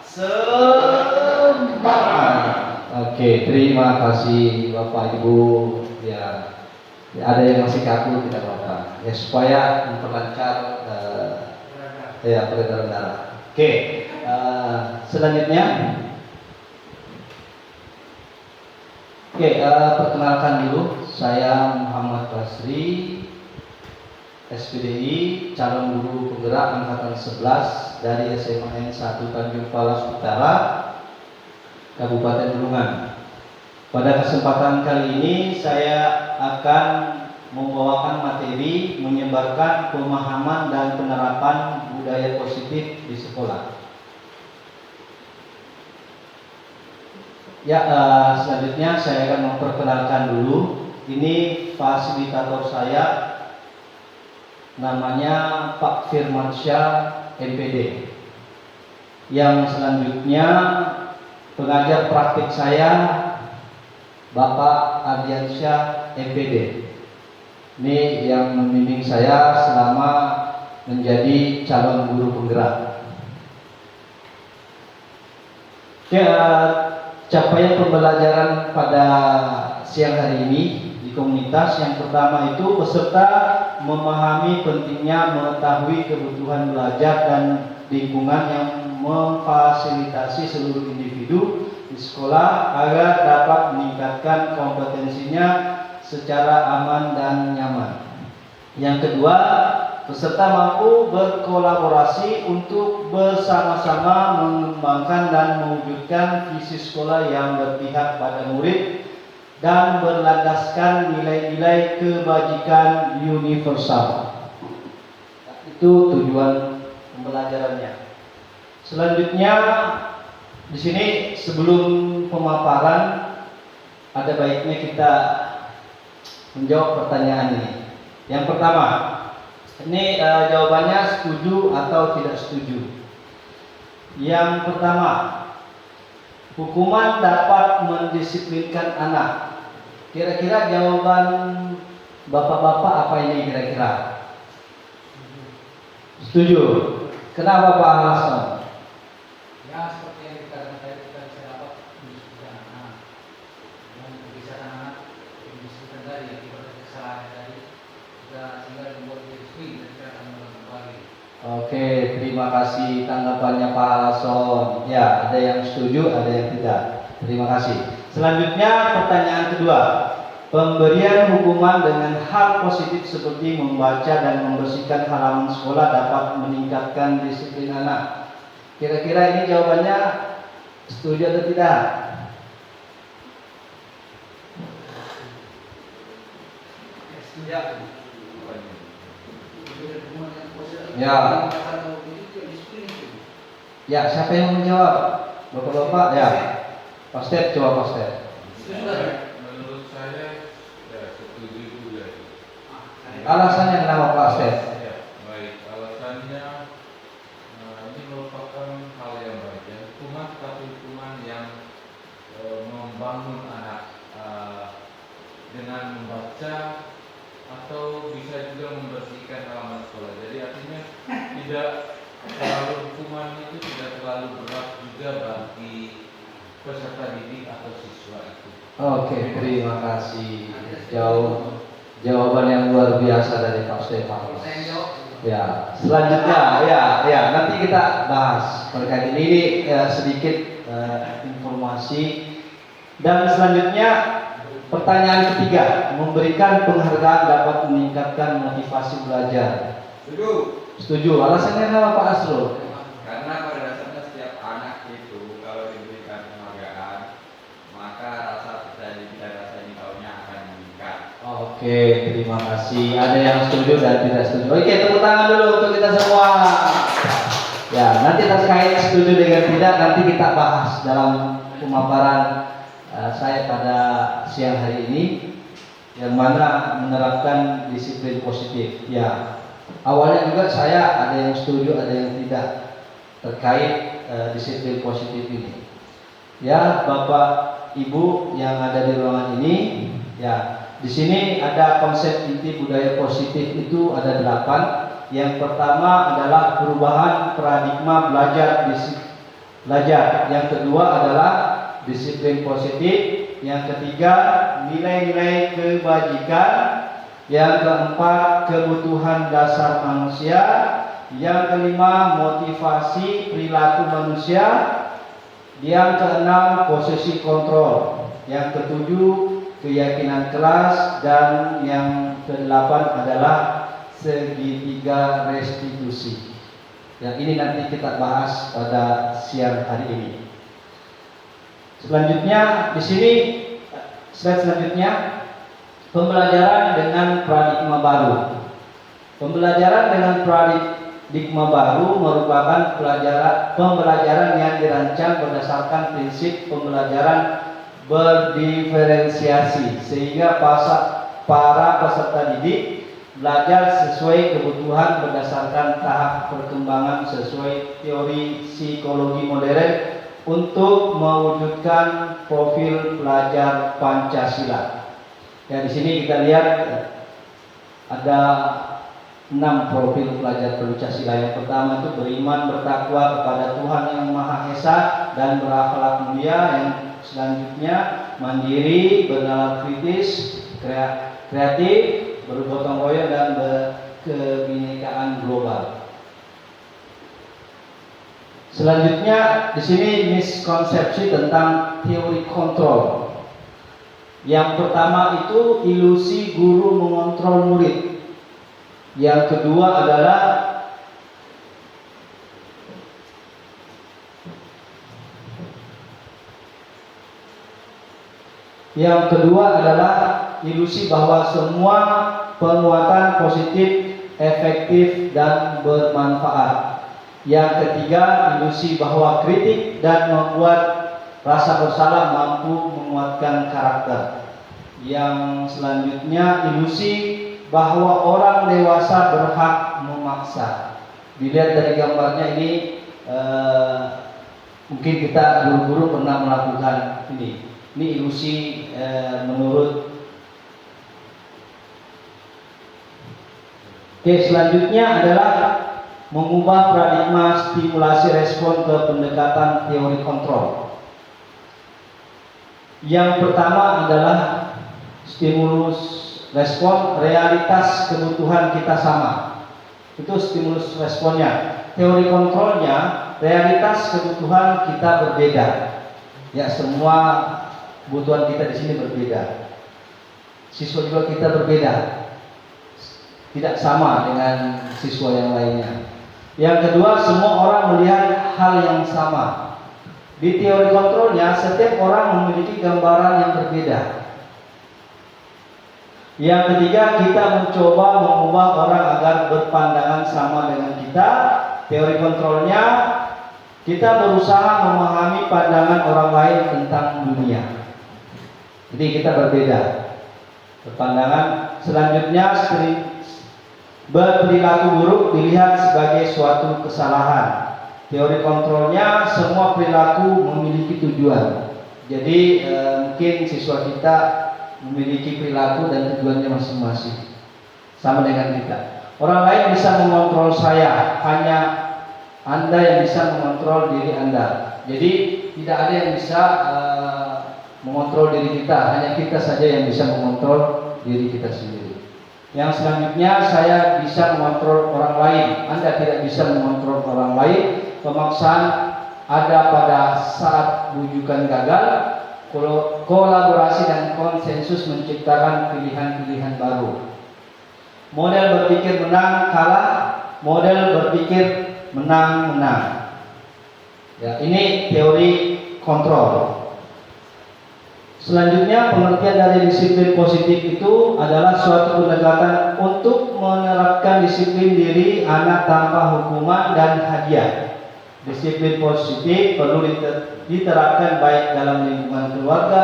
Semangat. Oke, terima kasih Bapak Ibu ya. Ada yang masih kaku tidak apa-apa. Ya supaya memperlancar peredaran darah. Oke. Selanjutnya. Perkenalkan dulu, saya Muhammad Basri, SPDI, calon guru penggerak angkatan 11 dari SMA 1 Tanjung Palas Utara, Kabupaten Bulungan. Pada kesempatan kali ini saya akan membawakan materi menyebarkan pemahaman dan penerapan budaya positif di sekolah. Selanjutnya saya akan memperkenalkan dulu. Ini fasilitator saya, namanya Pak Firmansyah MPD. Yang selanjutnya pengajar praktik saya, Bapak Ardiansyah MPD. Ini yang membimbing saya selama menjadi calon guru penggerak. Capaian pembelajaran pada siang hari ini di komunitas, yang pertama itu peserta memahami pentingnya mengetahui kebutuhan belajar dan lingkungan yang memfasilitasi seluruh individu di sekolah agar dapat meningkatkan kompetensinya secara aman dan nyaman. Yang kedua, peserta mampu berkolaborasi untuk bersama-sama mengembangkan dan mewujudkan visi sekolah yang berpihak pada murid dan berlandaskan nilai-nilai kebajikan universal. Itu tujuan pembelajarannya. Selanjutnya, di sini sebelum pemaparan ada baiknya kita menjawab pertanyaan ini. Yang pertama, ini jawabannya setuju atau tidak setuju. Yang pertama, hukuman dapat mendisiplinkan anak. Kira-kira jawaban bapak-bapak apa ini kira-kira? Setuju. Kenapa Pak Hasan? Ya, seperti yang kita bisa dapat mendiskusikan anak, yang berbicara anak, mendiskusikan tadi akibat kesalahan tadi, kita tinggal membuat diri sendiri dan kita akan melakukan kembali. Oke, terima kasih tanggapannya Pak Alason. Ya, ada yang setuju, ada yang tidak. Terima kasih. Selanjutnya pertanyaan kedua. Pemberian hukuman dengan hal positif seperti membaca dan membersihkan halaman sekolah dapat meningkatkan disiplin anak. Kira-kira ini jawabannya setuju atau tidak? Ya. Ya, siapa yang menjawab? Bapak-bapak, ya. Pak Step, coba Pak Step. Menurut saya ya setuju juga. Alasannya kenapa Pak Step? Ya, baik. Alasannya ini merupakan hal yang baik ya. Hukuman tapi hukuman yang membangun anak dengan membaca atau bisa juga membersihkan halaman sekolah. Jadi artinya tidak terlalu hukuman itu tidak terlalu berat juga bagi peserta didik atau siswa itu. Oke, terima kasih. Jawaban yang luar biasa dari Pak Stefan. Ya, selanjutnya ya nanti kita bahas terkait ini sedikit informasi. Dan selanjutnya pertanyaan ketiga, memberikan penghargaan dapat meningkatkan motivasi belajar. Setuju. Alasannya kenapa Pak Asrul? Karena pada dasarnya setiap anak itu kalau diberikan penghargaan, maka rasa percaya diri dan rasa ingin tahunya akan meningkat. Oke, terima kasih. Ada yang setuju dan tidak setuju. Oke, tepuk tangan dulu untuk kita semua. Ya, nanti terkait setuju dengan tidak nanti kita bahas dalam pemaparan saya pada siang hari ini, yang mana menerapkan disiplin positif. Ya, awalnya juga saya ada yang setuju, ada yang tidak terkait disiplin positif ini. Ya, Bapak Ibu yang ada di ruangan ini, ya, di sini ada konsep inti budaya positif itu ada 8. Yang pertama adalah perubahan paradigma belajar. Yang kedua adalah disiplin positif. Yang ketiga, nilai-nilai kebajikan. Yang keempat, kebutuhan dasar manusia. Yang kelima, motivasi perilaku manusia. Yang keenam, posisi kontrol. Yang ketujuh, keyakinan keras. Dan yang kedelapan adalah segitiga restitusi. Ya, ini nanti kita bahas pada siang hari ini. Selanjutnya di sini slide selanjutnya, pembelajaran dengan paradigma baru. Pembelajaran dengan paradigma baru merupakan pembelajaran yang dirancang berdasarkan prinsip pembelajaran berdiferensiasi sehingga para peserta didik belajar sesuai kebutuhan berdasarkan tahap perkembangan sesuai teori psikologi modern untuk mewujudkan profil pelajar Pancasila. Ya, di sini kita lihat ada 6 profil pelajar Pancasila. Yang pertama itu beriman bertakwa kepada Tuhan Yang Maha Esa dan berakhlak mulia. Yang selanjutnya mandiri, bernalar kritis, kreatif, bergotong royong dan berkebinekaan global. Selanjutnya di sini miskonsepsi tentang teori kontrol. Yang pertama itu ilusi guru mengontrol murid. Yang kedua adalah ilusi bahwa semua penguatan positif, efektif dan bermanfaat. Yang ketiga, ilusi bahwa kritik dan membuat rasa bersalah mampu menguatkan karakter. Yang selanjutnya, ilusi bahwa orang dewasa berhak memaksa. Dilihat dari gambarnya ini, mungkin kita guru-guru pernah melakukan ini. Ini ilusi menurut. Oke, selanjutnya adalah mengubah paradigma stimulasi respon ke pendekatan teori kontrol. Yang pertama adalah stimulus respon realitas kebutuhan kita sama. Itu stimulus responnya. Teori kontrolnya, realitas kebutuhan kita berbeda. Ya, semua kebutuhan kita di sini berbeda. Siswa juga kita berbeda. Tidak sama dengan siswa yang lainnya. Yang kedua, semua orang melihat hal yang sama. Di teori kontrolnya, setiap orang memiliki gambaran yang berbeda. Yang ketiga, kita mencoba mengubah orang agar berpandangan sama dengan kita. Teori kontrolnya, kita berusaha memahami pandangan orang lain tentang dunia. Jadi kita berbeda berpandangan. Selanjutnya, berperilaku buruk dilihat sebagai suatu kesalahan. Teori kontrolnya, semua perilaku memiliki tujuan. Jadi mungkin siswa kita memiliki perilaku dan tujuannya masing-masing, sama dengan kita. Orang lain bisa mengontrol saya, hanya Anda yang bisa mengontrol diri Anda. Jadi tidak ada yang bisa mengontrol diri kita, hanya kita saja yang bisa mengontrol diri kita sendiri. Yang selanjutnya, saya bisa mengontrol orang lain, Anda tidak bisa mengontrol orang lain. Pemaksaan ada pada saat rujukan gagal. Kolaborasi dan konsensus menciptakan pilihan-pilihan baru. Model berpikir menang kalah, model berpikir menang-menang. Ya, ini teori kontrol. Selanjutnya, pengertian dari disiplin positif itu adalah suatu pendekatan untuk menerapkan disiplin diri anak tanpa hukuman dan hadiah. Disiplin positif perlu diterapkan baik dalam lingkungan keluarga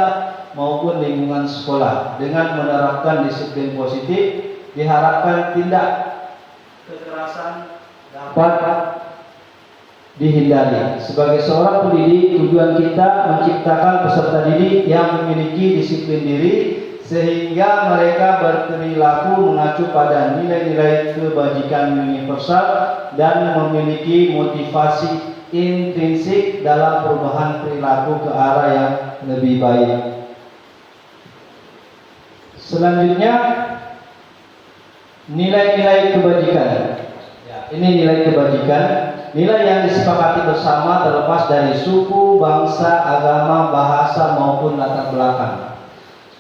maupun lingkungan sekolah. Dengan menerapkan disiplin positif, diharapkan tindak kekerasan dapat dihindari. Sebagai seorang pendidik, tujuan kita menciptakan peserta didik yang memiliki disiplin diri sehingga mereka berperilaku mengacu pada nilai-nilai kebajikan universal dan memiliki motivasi intrinsik dalam perubahan perilaku ke arah yang lebih baik. Selanjutnya, nilai-nilai kebajikan. Ya, ini nilai kebajikan, nilai yang disepakati bersama terlepas dari suku, bangsa, agama, bahasa maupun latar belakang.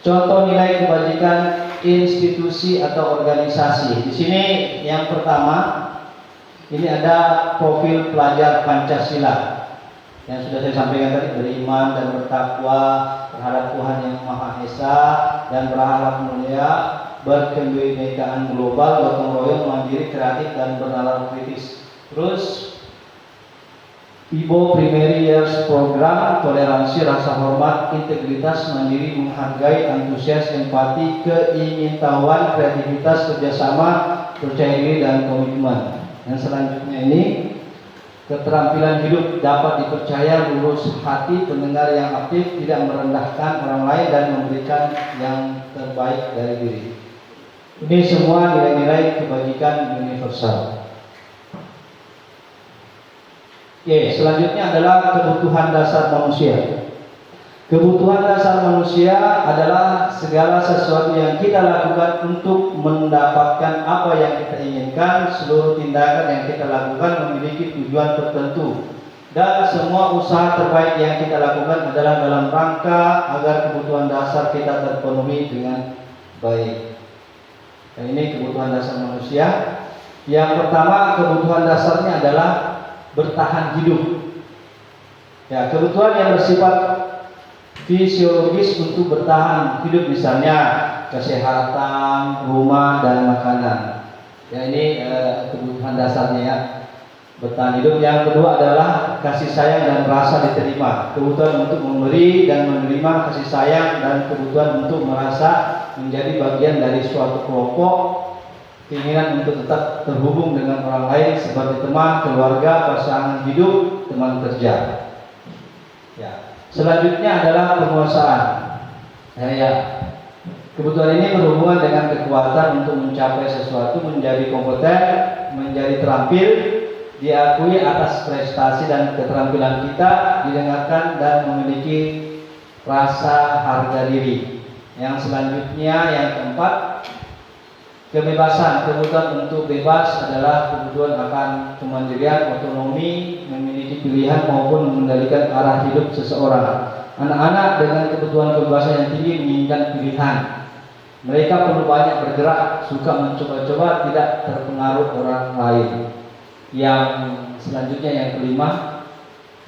Contoh nilai kebajikan institusi atau organisasi. Di sini yang pertama, ini ada profil pelajar Pancasila yang sudah saya sampaikan tadi, beriman dan bertakwa terhadap Tuhan yang Maha Esa dan berakhlak mulia, berkebinekaan global, gotong royong, mandiri, kreatif dan bernalar kritis. Terus PIBO Primary Years Program, toleransi, rasa hormat, integritas, mandiri, menghargai, antusias, empati, keingintahuan, kreativitas, kerjasama, percaya diri dan komitmen. Yang selanjutnya ini, keterampilan hidup, dapat dipercaya, lurus hati, pendengar yang aktif, tidak merendahkan orang lain dan memberikan yang terbaik dari diri. Ini semua nilai-nilai kebajikan universal. Oke, selanjutnya adalah kebutuhan dasar manusia. Kebutuhan dasar manusia adalah segala sesuatu yang kita lakukan untuk mendapatkan apa yang kita inginkan. Seluruh tindakan yang kita lakukan memiliki tujuan tertentu, dan semua usaha terbaik yang kita lakukan adalah dalam rangka agar kebutuhan dasar kita terpenuhi dengan baik. Dan ini kebutuhan dasar manusia. Yang pertama, kebutuhan dasarnya adalah bertahan hidup. Ya, kebutuhan yang bersifat fisiologis untuk bertahan hidup, misalnya kesehatan, rumah dan makanan. Ya, ini kebutuhan dasarnya ya, bertahan hidup. Yang kedua adalah kasih sayang dan rasa diterima. Kebutuhan untuk memberi dan menerima kasih sayang dan kebutuhan untuk merasa menjadi bagian dari suatu kelompok. Keinginan untuk tetap terhubung dengan orang lain seperti teman, keluarga, pasangan hidup, teman kerja. Ya. Selanjutnya adalah penguasaan. Ya. Kebutuhan ini berhubungan dengan kekuatan untuk mencapai sesuatu, menjadi kompeten, menjadi terampil, diakui atas prestasi dan keterampilan kita, didengarkan dan memiliki rasa harga diri. Yang selanjutnya, yang keempat, Kebebasan, kebutuhan untuk bebas adalah kebutuhan akan kemandirian, otonomi, memiliki pilihan maupun mengendalikan arah hidup seseorang. Anak-anak dengan kebutuhan kebebasan yang tinggi menginginkan pilihan. Mereka perlu banyak bergerak, suka mencoba-coba, tidak terpengaruh orang lain. Yang selanjutnya yang kelima,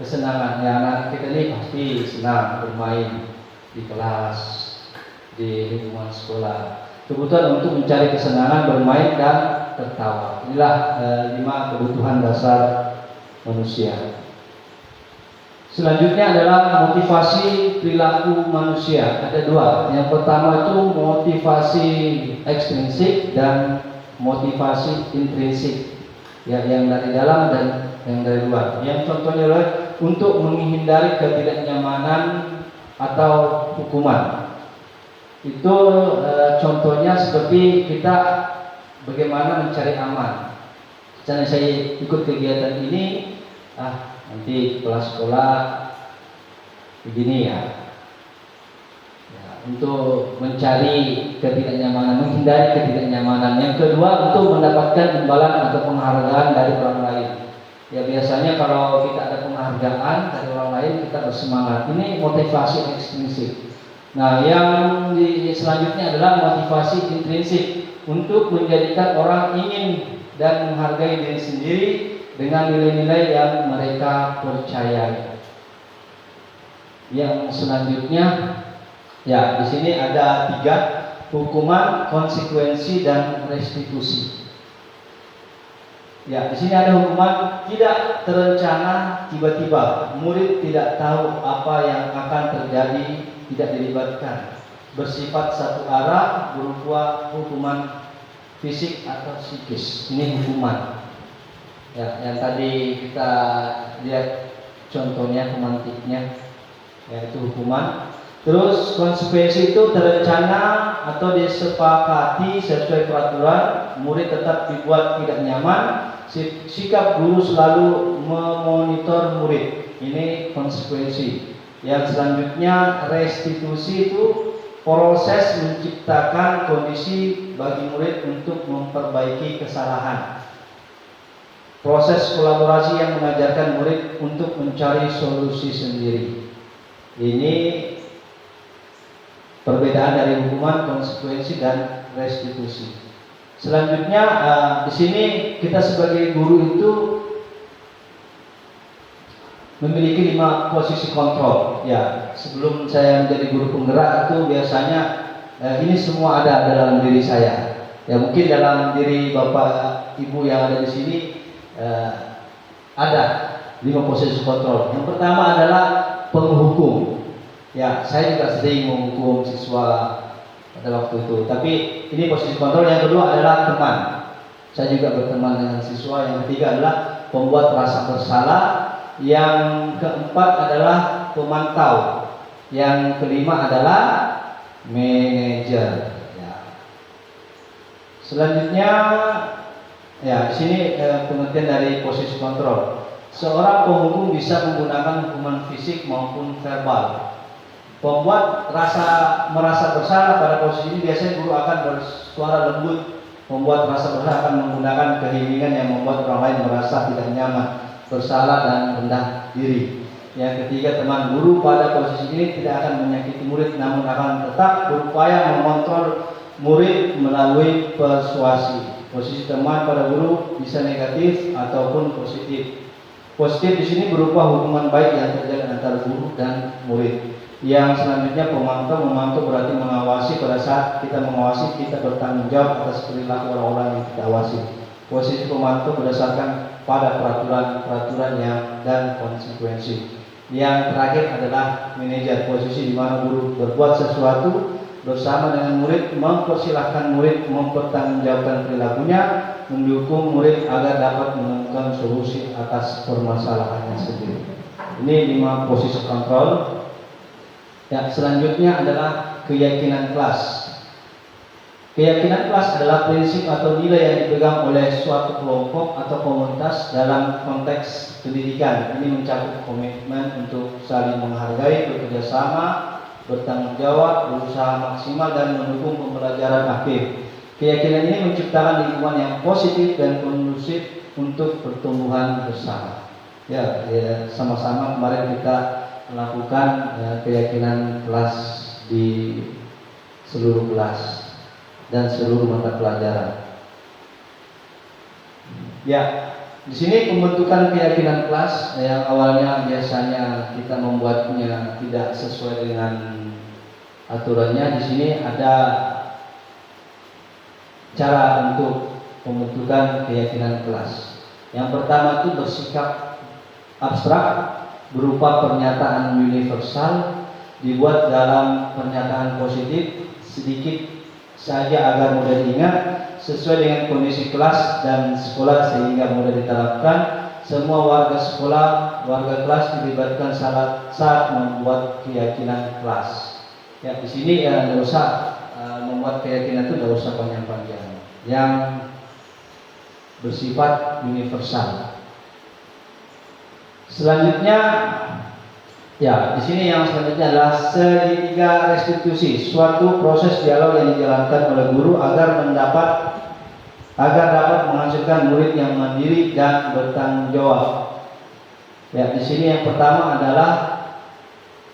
kesenangan. Ya, anak kita ini pasti senang bermain di kelas, di lingkungan sekolah. Kebutuhan untuk mencari kesenangan, bermain dan tertawa. Inilah 5 kebutuhan dasar manusia. Selanjutnya adalah motivasi perilaku manusia. Ada 2. Yang pertama itu motivasi ekstrinsik dan motivasi intrinsik. Ya, yang dari dalam dan yang dari luar. Yang contohnya adalah untuk menghindari ketidaknyamanan atau hukuman. Itu contohnya seperti kita bagaimana mencari aman. Misalnya saya ikut kegiatan ini, nanti kepala sekolah begini ya, untuk mencari ketidaknyamanan, menghindari ketidaknyamanan. Yang kedua, untuk mendapatkan imbalan atau penghargaan dari orang lain. Ya, biasanya kalau kita ada penghargaan dari orang lain, kita bersemangat. Ini motivasi ekstrinsik. Nah, yang selanjutnya adalah motivasi intrinsik, untuk menjadikan orang ingin dan menghargai diri sendiri dengan nilai-nilai yang mereka percayai. Yang selanjutnya, ya, di sini ada 3, hukuman, konsekuensi, dan restitusi. Ya, di sini ada hukuman tidak terencana, tiba-tiba. Murid tidak tahu apa yang akan terjadi, tidak dilibatkan. Bersifat satu arah, berupa hukuman fisik atau psikis. Ini hukuman. Ya, yang tadi kita lihat contohnya pemantiknya, yaitu hukuman. Terus konsekuensi itu terencana atau disepakati sesuai peraturan. Murid tetap dibuat tidak nyaman. Sikap guru selalu memonitor murid. Ini konsekuensi. Yang selanjutnya restitusi itu proses menciptakan kondisi bagi murid untuk memperbaiki kesalahan. Proses kolaborasi yang mengajarkan murid untuk mencari solusi sendiri. Ini perbedaan dari hukuman, konsekuensi, dan restitusi. Selanjutnya di sini kita sebagai guru itu memiliki 5 posisi kontrol. Ya, sebelum saya menjadi guru penggerak itu biasanya ini semua ada dalam diri saya. Ya, mungkin dalam diri Bapak Ibu yang ada di sini ada 5 posisi kontrol. Yang pertama adalah penghukum. Ya, saya juga sering menghukum siswa pada waktu itu. Tapi ini posisi kontrol. Yang kedua adalah teman. Saya juga berteman dengan siswa. Yang ketiga adalah pembuat rasa bersalah. Yang keempat adalah pemantau. Yang kelima adalah manajer. Ya. Selanjutnya, ya, di sini pengertian dari posisi kontrol. Seorang penghukum bisa menggunakan hukuman fisik maupun verbal. Pembuat merasa bersalah pada posisi ini biasanya guru akan bersuara lembut. Membuat rasa bersalah akan menggunakan keheningan yang membuat orang lain merasa tidak nyaman, bersalah, dan rendah diri. Yang ketiga, teman guru pada posisi ini tidak akan menyakiti murid, namun akan tetap berupaya mengontrol murid melalui persuasi. Posisi teman pada guru bisa negatif ataupun positif. Positif di sini berupa hubungan baik yang terjadi antara guru dan murid. Yang selanjutnya memantau berarti mengawasi. Pada saat kita mengawasi, kita bertanggung jawab atas perilaku orang-orang yang kita awasi. Posisi pemantau berdasarkan pada peraturan dan konsekuensi. Yang terakhir adalah manajer, posisi di mana guru berbuat sesuatu bersama dengan murid, mempersilahkan murid mempertanggungjawabkan perilakunya, mendukung murid agar dapat menemukan solusi atas permasalahannya sendiri. Ini 5 posisi kontrol. Ya, selanjutnya adalah keyakinan kelas. Keyakinan kelas adalah prinsip atau nilai yang dipegang oleh suatu kelompok atau komunitas dalam konteks pendidikan. Ini mencakup komitmen untuk saling menghargai, bekerja sama, bertanggung jawab, berusaha maksimal, dan mendukung pembelajaran aktif. Keyakinan ini menciptakan lingkungan yang positif dan kondusif untuk pertumbuhan bersama. Ya, sama-sama kemarin kita melakukan keyakinan kelas di seluruh kelas dan seluruh mata pelajaran. Ya, di sini pembentukan keyakinan kelas yang awalnya biasanya kita membuatnya tidak sesuai dengan aturannya. Di sini ada cara untuk pembentukan keyakinan kelas. Yang pertama itu bersikap abstrak berupa pernyataan universal, dibuat dalam pernyataan positif sedikit saja agar mudah diingat, sesuai dengan kondisi kelas dan sekolah sehingga mudah diterapkan. Semua warga sekolah, warga kelas dilibatkan saat membuat keyakinan kelas. Ya, di sini tidak usah membuat keyakinan itu tidak usah panjang-panjang, yang bersifat universal. Selanjutnya, ya, di sini yang selanjutnya adalah segitiga restitusi, suatu proses dialog yang dijalankan oleh guru agar dapat menghasilkan murid yang mandiri dan bertanggung jawab. Ya, di sini yang pertama adalah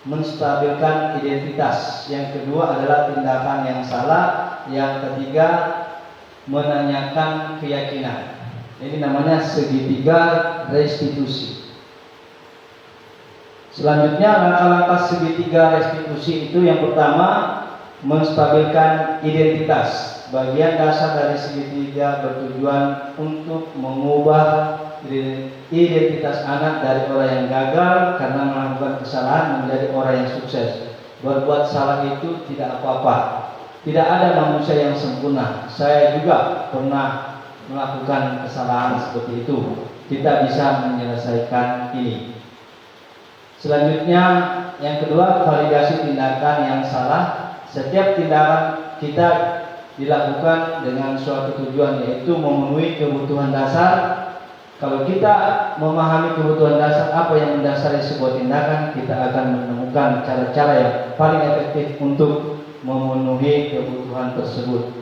menstabilkan identitas, yang kedua adalah tindakan yang salah, yang ketiga menanyakan keyakinan. Ini namanya segitiga restitusi. Selanjutnya langkah-langkah segitiga restitusi itu yang pertama menstabilkan identitas. Bagian dasar dari segitiga bertujuan untuk mengubah identitas anak dari orang yang gagal karena melakukan kesalahan menjadi orang yang sukses. Berbuat salah itu tidak apa-apa. Tidak ada manusia yang sempurna. Saya juga pernah melakukan kesalahan seperti itu. Kita bisa menyelesaikan ini. Selanjutnya yang kedua, validasi tindakan yang salah. Setiap tindakan kita dilakukan dengan suatu tujuan, yaitu memenuhi kebutuhan dasar. Kalau kita memahami kebutuhan dasar apa yang mendasari sebuah tindakan, kita akan menemukan cara-cara yang paling efektif untuk memenuhi kebutuhan tersebut.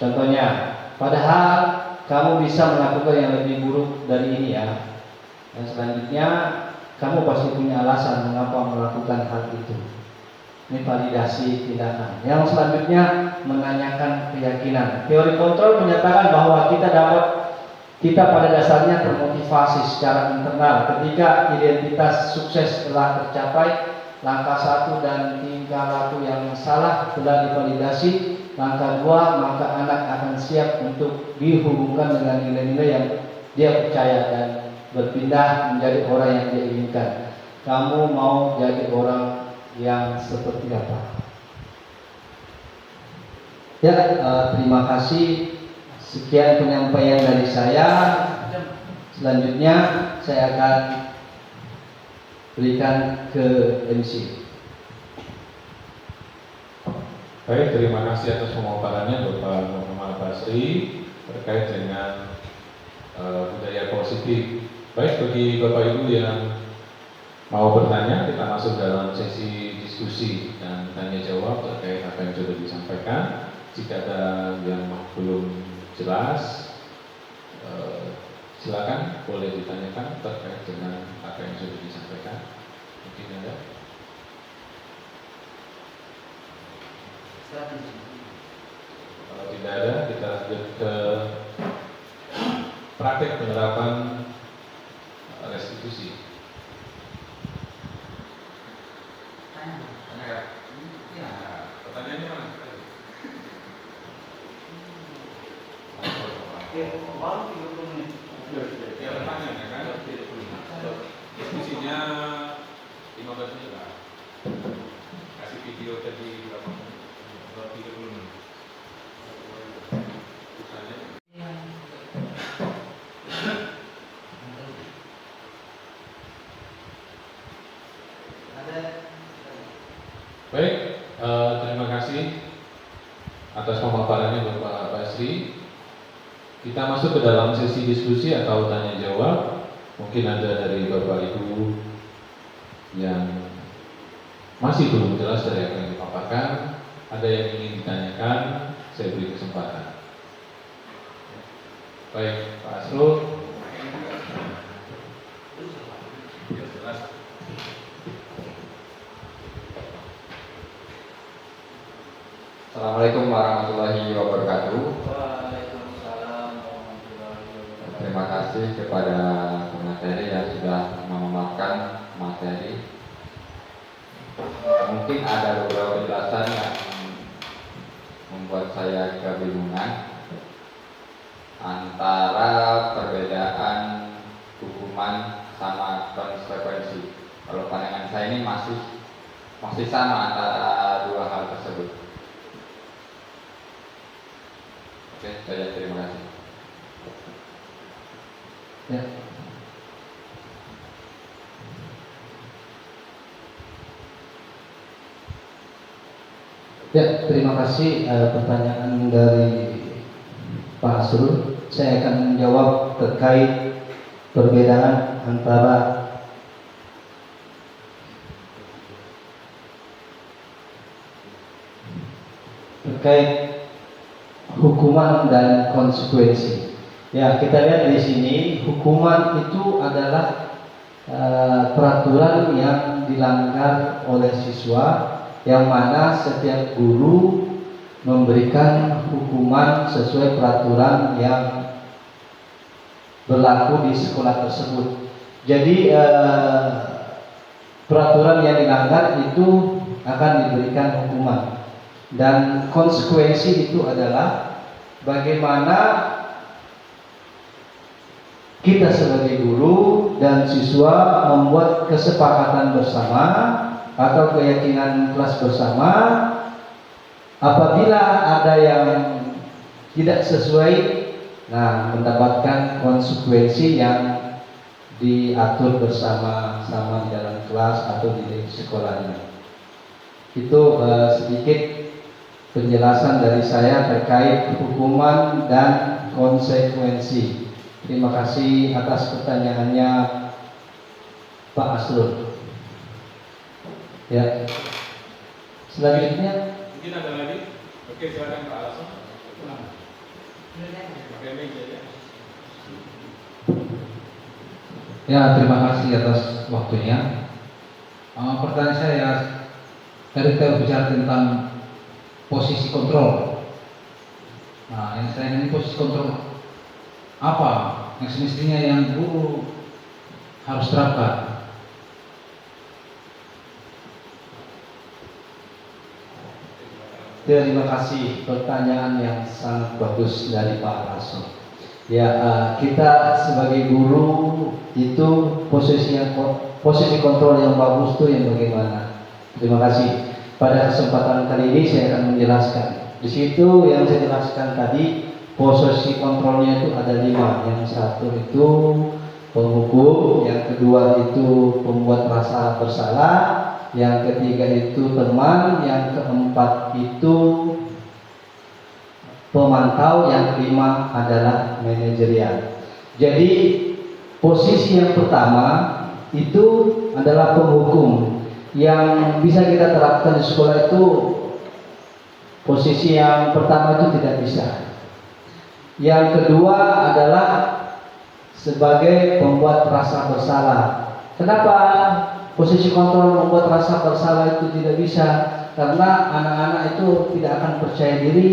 Contohnya, padahal kamu bisa melakukan yang lebih buruk dari ini ya. Dan selanjutnya, kamu pasti punya alasan mengapa melakukan hal itu. Ini validasi tindakan. Yang selanjutnya menanyakan keyakinan. Teori kontrol menyatakan bahwa kita pada dasarnya termotivasi secara internal ketika identitas sukses telah tercapai. Langkah 1 dan tingkah laku yang salah telah divalidasi. Langkah 2, maka anak akan siap untuk dihubungkan dengan nilai-nilai yang dia percaya dan berpindah menjadi orang yang dia inginkan. Kamu mau jadi orang yang seperti apa? Ya, terima kasih. Sekian penyampaian dari saya. Selanjutnya saya akan berikan ke MC. Baik, terima kasih atas pemaparannya Bapak Muhammad Basri terkait dengan budaya positif. Baik, bagi Bapak Ibu yang mau bertanya, kita masuk dalam sesi diskusi dan tanya jawab terkait apa yang sudah disampaikan. Jika ada yang belum jelas, silakan boleh ditanyakan terkait dengan apa yang sudah disampaikan. Mungkin ada. Kalau tidak ada, kita lanjut ke praktek penerapan restitusi. Pertanyaannya mana? Ya, pertanyaan ya kan? Diskusinya 15 menit lah. Kasih video tadi berapa menit? 30 menit. Baik, terima kasih atas pemaparannya Bapak Basri. Kita masuk ke dalam sesi diskusi atau tanya jawab. Mungkin ada dari Bapak Ibu yang masih belum jelas dari apa yang dipaparkan, ada yang ingin ditanyakan, saya beri kesempatan. Baik, Pak Asrul. Assalamualaikum warahmatullahi wabarakatuh. Waalaikumsalam warahmatullahi wabarakatuh. Terima kasih kepada pemateri yang sudah memaparkan materi. Mungkin ada beberapa penjelasan yang membuat saya kebingungan antara perbedaan hukuman sama konsekuensi. Kalau pandangan saya ini masih sama antara dua hal tersebut. Oke, saya terima kasih. Ya. Ya, terima kasih pertanyaan dari Pak Asrul. Saya akan menjawab terkait perbedaan antara hukuman dan konsekuensi. Ya, kita lihat di sini hukuman itu adalah peraturan yang dilanggar oleh siswa, yang mana setiap guru memberikan hukuman sesuai peraturan yang berlaku di sekolah tersebut. Jadi peraturan yang dilanggar itu akan diberikan hukuman, dan konsekuensi itu adalah bagaimana kita sebagai guru dan siswa membuat kesepakatan bersama atau keyakinan kelas bersama. Apabila ada yang tidak sesuai, nah, mendapatkan konsekuensi yang diatur bersama-sama di dalam kelas atau di sekolahnya. Itu sedikit penjelasan dari saya terkait hukuman dan konsekuensi. Terima kasih atas pertanyaannya, Pak Asrul. Ya. Selanjutnya, Mungkin ada lagi? Oke, silakan Pak Alasan. Pakai mic ya. Ya, terima kasih atas waktunya. Pertanyaan saya, tadi kita bicara tentang posisi kontrol. Nah, yang saya ini posisi kontrol apa yang semestinya yang guru harus terapkan? terima kasih, pertanyaan yang sangat bagus dari Pak Rasul. Ya, kita sebagai guru itu posisi kontrol yang bagus itu yang bagaimana? Terima kasih. Pada kesempatan kali ini saya akan menjelaskan. Di situ yang saya jelaskan tadi, posisi kontrolnya itu ada 5. Yang satu itu penghukum, yang kedua itu pembuat rasa bersalah, yang ketiga itu teman, yang keempat itu pemantau, yang kelima adalah manajerial. Jadi posisi yang pertama itu adalah penghukum, yang bisa kita terapkan di sekolah itu. Posisi yang pertama itu tidak bisa. Yang kedua adalah sebagai pembuat rasa bersalah. Kenapa posisi kontrol membuat rasa bersalah itu tidak bisa? Karena anak-anak itu tidak akan percaya diri,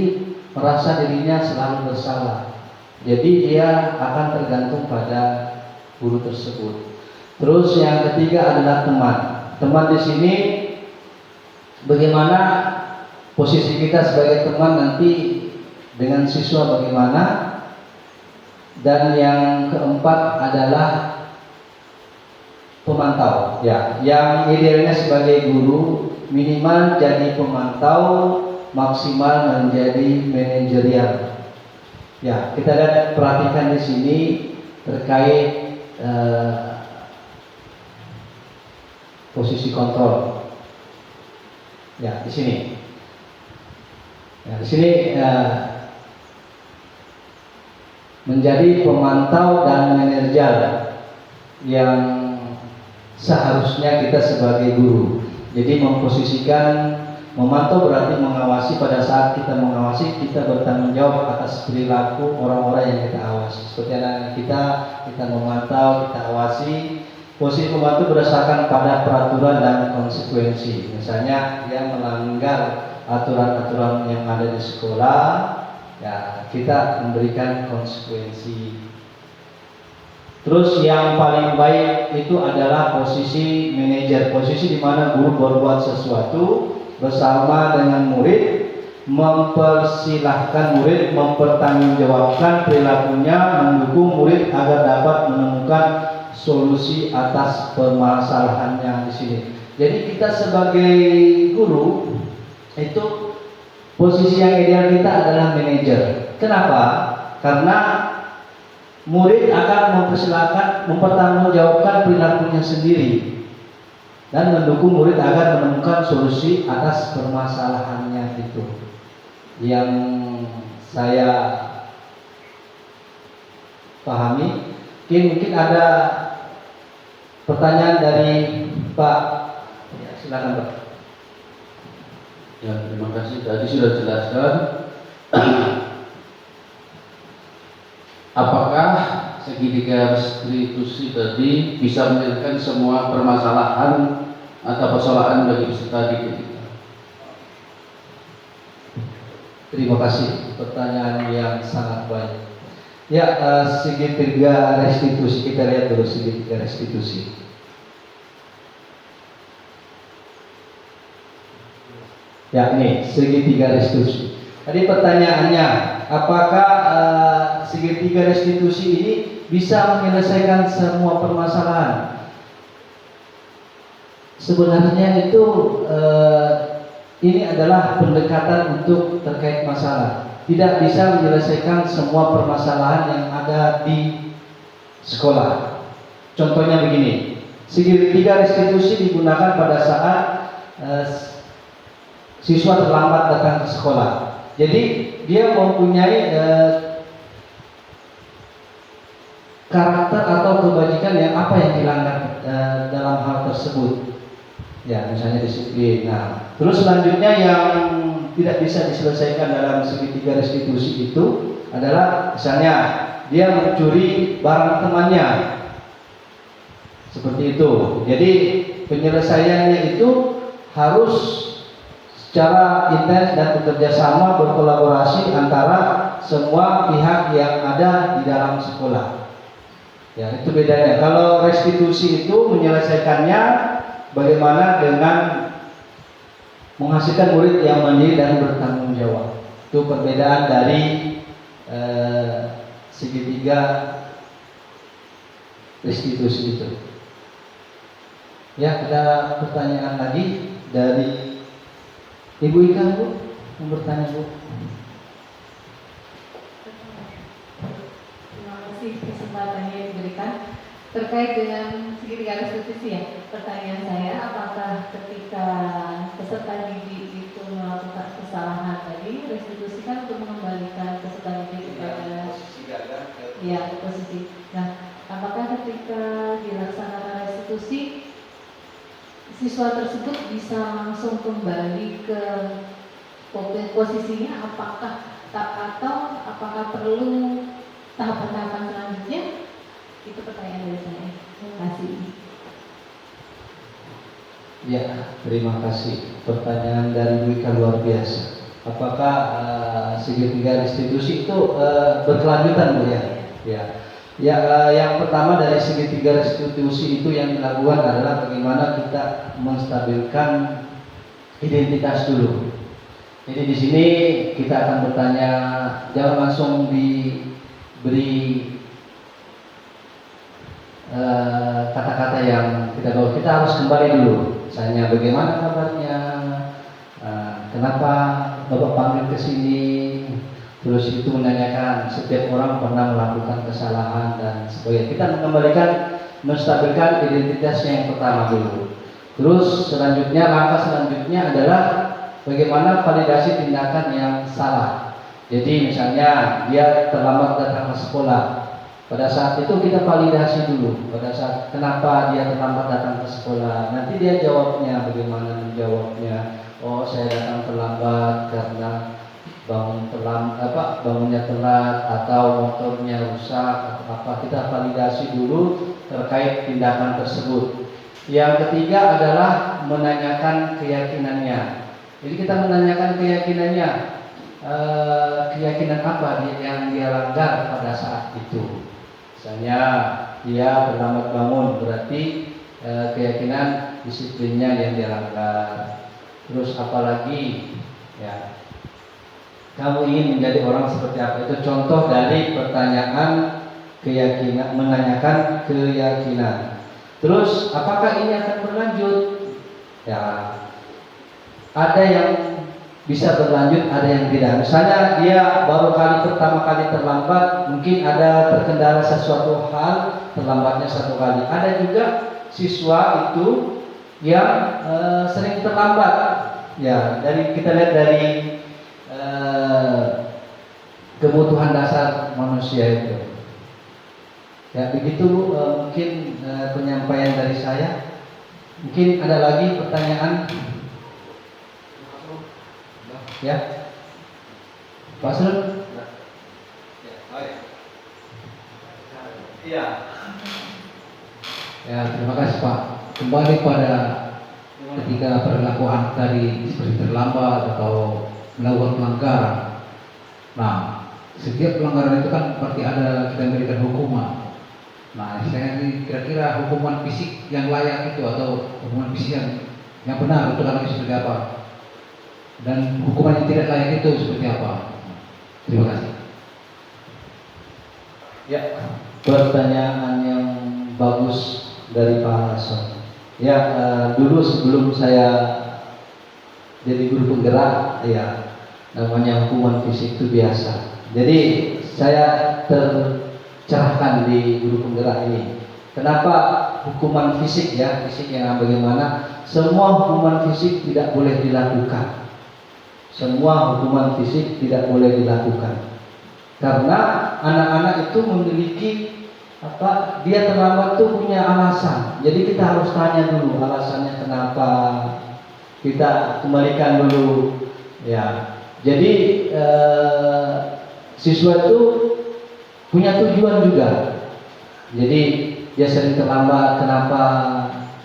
merasa dirinya selalu bersalah. Jadi dia akan tergantung pada guru tersebut. Terus yang ketiga adalah teman. Teman di sini bagaimana posisi kita sebagai teman nanti dengan siswa bagaimana? Dan yang keempat adalah pemantau. Ya, yang idealnya sebagai guru minimal jadi pemantau, maksimal menjadi manajerial. Ya, kita lihat, perhatikan di sini terkait posisi kontrol. Ya, di sini. Ya, di sini menjadi pemantau dan manajerial yang seharusnya kita sebagai guru. Jadi memposisikan Memantau berarti mengawasi. Pada saat kita mengawasi, kita bertanggung jawab atas perilaku orang-orang yang kita awasi. Seperti anak kita memantau, kita awasi. Posisi memantau berdasarkan pada peraturan dan konsekuensi. Misalnya dia melanggar aturan-aturan yang ada di sekolah, ya kita memberikan konsekuensi. Terus yang paling baik itu adalah posisi manajer, posisi di mana guru berbuat sesuatu bersama dengan murid, mempersilahkan murid mempertanggungjawabkan perilakunya, mendukung murid agar dapat menemukan solusi atas permasalahannya di sini. Jadi kita sebagai guru itu posisi yang ideal kita adalah manajer. Kenapa? Karena murid akan mempertanggungjawabkan perilakunya sendiri dan mendukung murid agar menemukan solusi atas permasalahannya itu. Yang saya pahami, mungkin ada pertanyaan dari Pak. Ya, silakan Pak. Ya, terima kasih. Tadi sudah jelaskan. Apakah segitiga restitusi tadi bisa menyelesaikan semua permasalahan atau persoalan bagi peserta didik kita? Terima kasih, pertanyaan yang sangat baik. Ya, segitiga restitusi, kita lihat dulu segitiga restitusi. Ya, ini segitiga restitusi. Tadi pertanyaannya, apakah segitiga restitusi ini bisa menyelesaikan semua permasalahan? Sebenarnya itu ini adalah pendekatan untuk terkait masalah. Tidak bisa menyelesaikan semua permasalahan yang ada di sekolah. Contohnya begini, segitiga restitusi digunakan pada saat siswa terlambat datang ke sekolah. Jadi dia mempunyai karakter atau kebajikan yang apa yang dilanggar dalam hal tersebut. Ya, misalnya disiplin. Nah, terus selanjutnya yang tidak bisa diselesaikan dalam segitiga restitusi itu adalah misalnya dia mencuri barang temannya. Seperti itu. Jadi penyelesaiannya itu harus secara intens dan bekerja sama, berkolaborasi antara semua pihak yang ada di dalam sekolah. Ya, itu bedanya. Kalau restitusi itu menyelesaikannya bagaimana dengan menghasilkan murid yang mandiri dan bertanggung jawab. Itu perbedaan dari segitiga restitusi itu. Ya, ada pertanyaan lagi dari Ibu Ika, Bu, mau bertanya, Bu. Terima kasih kesempatannya yang diberikan terkait dengan segitiga restitusi ya. Pertanyaan saya, apakah ketika peserta didik itu melakukan kesalahan tadi, restitusi kan untuk mengembalikan peserta didik kepada posisi. Nah, apakah ketika dilaksanakan restitusi siswa tersebut bisa langsung kembali ke posisinya, atau apakah perlu tahapan-tahapan selanjutnya? Itu pertanyaan dari saya. Terima kasih. Ya, terima kasih. Pertanyaan dari Bu Ika luar biasa. Apakah segitiga restitusi itu berkelanjutan, Bu ya? Ya. Ya, yang pertama dari segitiga restitusi itu yang dilakukan adalah bagaimana kita menstabilkan identitas dulu. Jadi di sini kita akan bertanya, jangan langsung diberi kata-kata yang kita tahu. Kita harus kembali dulu. Misalnya bagaimana kabarnya, kenapa Bapak panggil ke sini. Terus itu menanyakan setiap orang pernah melakukan kesalahan dan sebagainya. Kita menstabilkan identitasnya yang pertama dulu. Terus langkah selanjutnya adalah bagaimana validasi tindakan yang salah. Jadi misalnya dia terlambat datang ke sekolah. Pada saat itu kita validasi dulu. Pada saat kenapa dia terlambat datang ke sekolah. Nanti dia jawabnya, bagaimana menjawabnya. oh saya datang terlambat karena bangunnya telat atau motornya rusak atau apa, kita validasi dulu terkait tindakan tersebut. Yang ketiga adalah menanyakan keyakinannya. Jadi kita menanyakan keyakinannya, keyakinan apa yang dia langgar pada saat itu. Misalnya dia terlambat bangun, berarti keyakinan disiplinnya yang dia langgar. Terus apalagi ya, kamu ingin menjadi orang seperti apa? Itu contoh dari pertanyaan keyakinan, menanyakan keyakinan. Terus apakah ini akan berlanjut? Ya, ada yang bisa berlanjut, ada yang tidak. Misalnya dia baru pertama kali terlambat, mungkin ada terkendala sesuatu hal, terlambatnya 1 kali. Ada juga siswa itu yang sering terlambat. Ya, kita lihat dari kebutuhan dasar manusia itu. Ya, begitu mungkin penyampaian dari saya. Mungkin ada lagi pertanyaan? Ya, Pak Sun? Iya. Ya, terima kasih Pak. Kembali pada ketika perlakuan tadi seperti terlambat atau melakukan pelanggaran. Nah, setiap pelanggaran itu kan pasti ada kita memberikan hukuman. Nah, saya kira-kira hukuman fisik yang layak itu atau hukuman fisik yang benar untuk anak seperti apa? Dan hukuman yang tidak layak itu seperti apa? Terima kasih. Ya, pertanyaan yang bagus dari Pak Hasan. Ya, dulu sebelum saya jadi guru penggerak, ya namanya hukuman fisik itu biasa. Jadi saya tercerahkan di guru penggerak ini. Kenapa hukuman fisik ya, fisik yang bagaimana? Semua hukuman fisik tidak boleh dilakukan. Semua hukuman fisik tidak boleh dilakukan. Karena anak-anak itu memiliki dia terlambat tuh punya alasan. Jadi kita harus tanya dulu alasannya kenapa. Kita kembalikan dulu ya. Jadi siswa itu punya tujuan juga. Jadi dia sering terlambat kenapa.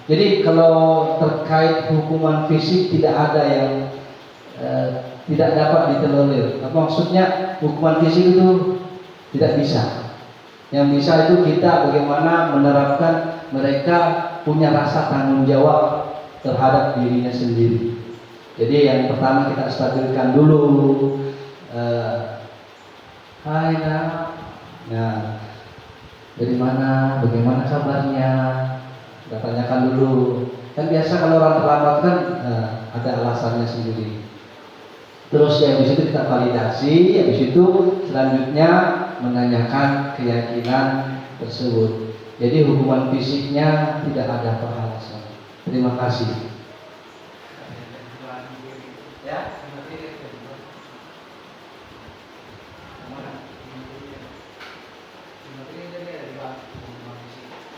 Jadi kalau terkait hukuman fisik tidak ada yang tidak dapat ditolerir. Maksudnya hukuman fisik itu tidak bisa. Yang bisa itu kita bagaimana menerapkan mereka punya rasa tanggung jawab terhadap dirinya sendiri. Jadi yang pertama kita stabilkan dulu. Hai nak, nah dari mana, bagaimana kabarnya? Kita tanyakan dulu. Kan biasa kalau orang terlambat kan ada alasannya sendiri. Terus ya habis itu kita validasi, habis itu selanjutnya menanyakan keyakinan tersebut. Jadi hukuman fisiknya tidak ada alasan. Terima kasih. Ya.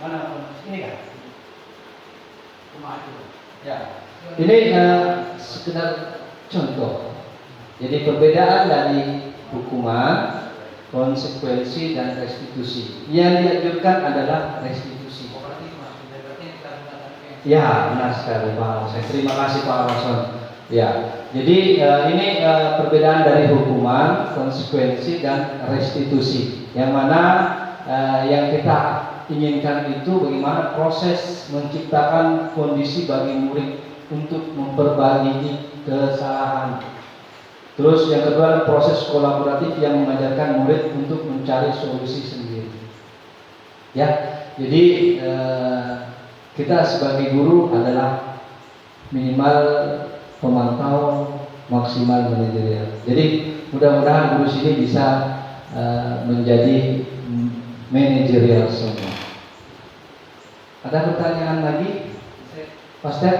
Mana ini kan? Ya. Ini sekedar contoh. Jadi perbedaan dari hukuman, konsekuensi dan restitusi. Yang dianjurkan adalah restitusi. Ya, benar sekali Pak. Saya terima kasih Pak Rason. Ya, jadi ini perbedaan dari hukuman, konsekuensi dan restitusi. Yang mana yang kita inginkan itu bagaimana proses menciptakan kondisi bagi murid untuk memperbaiki kesalahan. Terus yang kedua proses kolaboratif yang mengajarkan murid untuk mencari solusi sendiri. Ya, jadi kita sebagai guru adalah minimal pemantau, maksimal manajerial. Jadi mudah-mudahan guru sini bisa menjadi manajerial semua. Ada pertanyaan lagi, Pak Step?